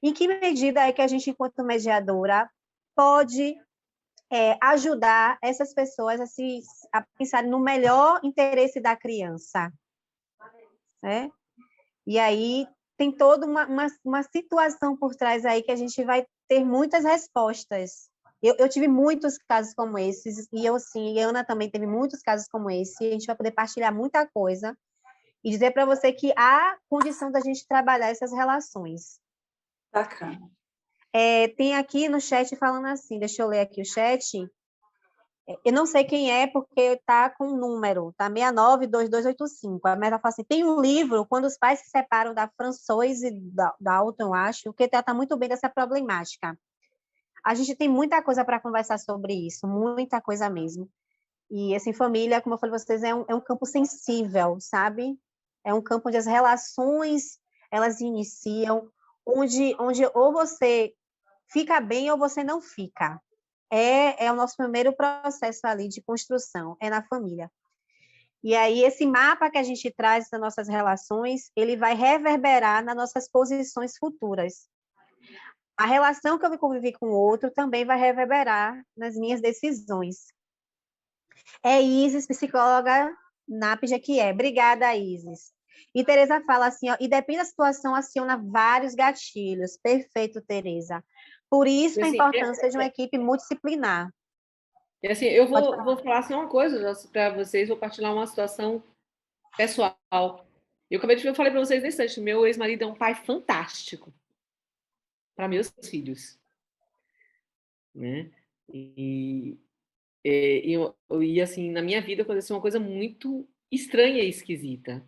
Em que medida é que a gente, enquanto mediadora, pode ajudar essas pessoas a pensar no melhor interesse da criança? Né? E aí tem toda uma situação por trás aí que a gente vai ter muitas respostas. Eu tive muitos casos como esses, e a Ana também teve muitos casos como esse, e a gente vai poder partilhar muita coisa e dizer para você que há condição da gente trabalhar essas relações. Bacana. Tem aqui no chat falando assim, deixa eu ler aqui o chat. Eu não sei quem é, porque está com um número, tá 692285. A Meta fala assim, tem um livro, Quando os Pais se Separam, da Françoise e da Alton, eu acho, que trata muito bem dessa problemática. A gente tem muita coisa para conversar sobre isso, muita coisa mesmo. E assim, família, como eu falei para vocês, é um campo sensível, sabe? É um campo onde as relações, elas iniciam, onde ou você fica bem ou você não fica. É o nosso primeiro processo ali de construção, é na família. E aí, esse mapa que a gente traz das nossas relações, ele vai reverberar nas nossas posições futuras. A relação que eu convivi com o outro também vai reverberar nas minhas decisões. É Isis, psicóloga NAP Jequié. Obrigada, Isis. E Tereza fala assim, ó, e depende da situação, aciona vários gatilhos. Perfeito, Tereza. Por isso a Assim, importância de uma equipe multidisciplinar. E assim, eu vou falar assim uma coisa para vocês, vou partilhar uma situação pessoal. Eu falei para vocês nesse instante, meu ex-marido é um pai fantástico para meus filhos, né? E assim, na minha vida aconteceu uma coisa muito estranha e esquisita.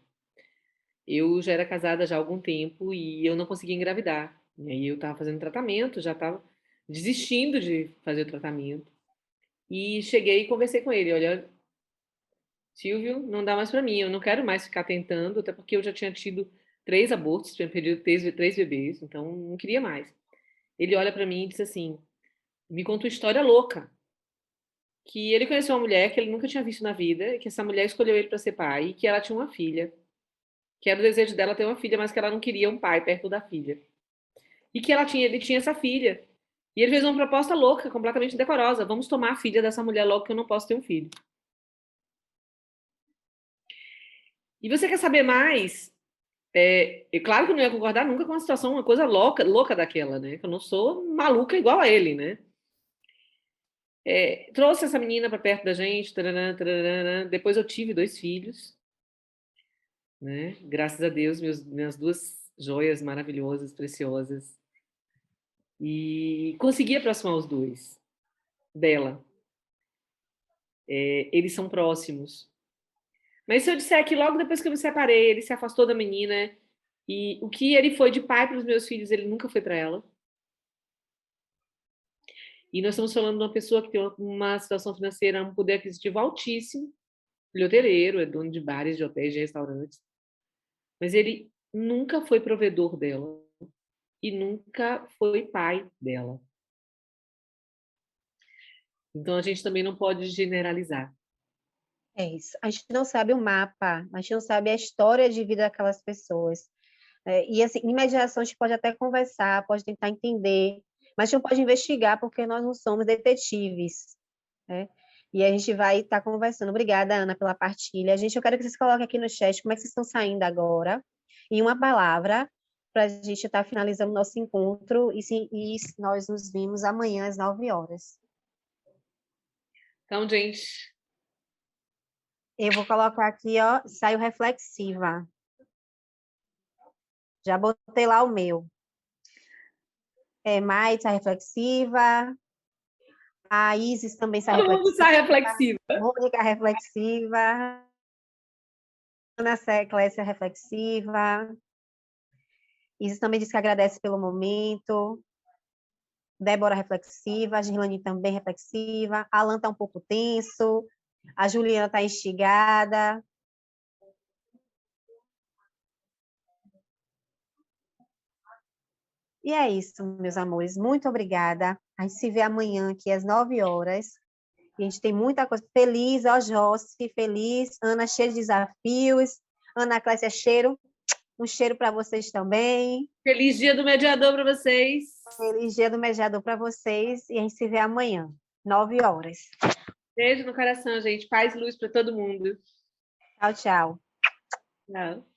Eu já era casada já há algum tempo e eu não conseguia engravidar. E aí eu estava fazendo tratamento, já estava desistindo de fazer o tratamento. E cheguei e conversei com ele, olha, Silvio, não dá mais para mim, eu não quero mais ficar tentando, até porque eu já tinha tido 3 abortos, tinha perdido 3 bebês, então não queria mais. Ele olha para mim e diz assim, me conta uma história louca, que ele conheceu uma mulher que ele nunca tinha visto na vida, que essa mulher escolheu ele para ser pai, e que ela tinha uma filha, que era o desejo dela ter uma filha, mas que ela não queria um pai perto da filha. E que ele tinha essa filha. E ele fez uma proposta louca, completamente indecorosa, vamos tomar a filha dessa mulher logo que eu não posso ter um filho. E você quer saber mais? Claro que eu não ia concordar nunca com uma situação, uma coisa louca daquela, né? Que eu não sou maluca igual a ele, né? Trouxe essa menina para perto da gente, taranã, taranã. Depois eu tive 2 filhos, né? Graças a Deus, minhas 2 joias maravilhosas, preciosas. E consegui aproximar os 2 dela. Eles são próximos. Mas se eu disser que logo depois que eu me separei, ele se afastou da menina, e o que ele foi de pai para os meus filhos, ele nunca foi para ela. E nós estamos falando de uma pessoa que tem uma situação financeira, um poder aquisitivo altíssimo, bilheteiro, é dono de bares, de hotéis, de restaurantes. Mas ele nunca foi provedor dela e nunca foi pai dela. Então a gente também não pode generalizar. É isso. A gente não sabe o mapa, a gente não sabe a história de vida daquelas pessoas. E assim, em mediação a gente pode até conversar, pode tentar entender, mas a gente não pode investigar porque nós não somos detetives, né? E a gente vai estar conversando. Obrigada, Ana, pela partilha. Eu quero que vocês coloquem aqui no chat como é que vocês estão saindo agora, e uma palavra para a gente estar finalizando o nosso encontro, e nós nos vimos amanhã às 9 horas. Então, gente... Eu vou colocar aqui, ó, saio reflexiva. Já botei lá o meu. Maite, reflexiva. A Isis também sai reflexiva. Todo mundo sai reflexiva. Mônica reflexiva. Ana Clécia reflexiva. Isis também disse que agradece pelo momento. Débora reflexiva. A Girlane também reflexiva. Alan está um pouco tenso. A Juliana está instigada. E é isso, meus amores. Muito obrigada. A gente se vê amanhã aqui às 9 horas. E a gente tem muita coisa. Feliz, ó, Jossi, feliz. Ana, cheia de desafios. Ana Clécia, cheiro. Um cheiro para vocês também. Feliz dia do mediador para vocês. Feliz dia do mediador para vocês. E a gente se vê amanhã, 9 horas. Beijo no coração, gente. Paz e luz para todo mundo. Tchau, tchau. Tchau.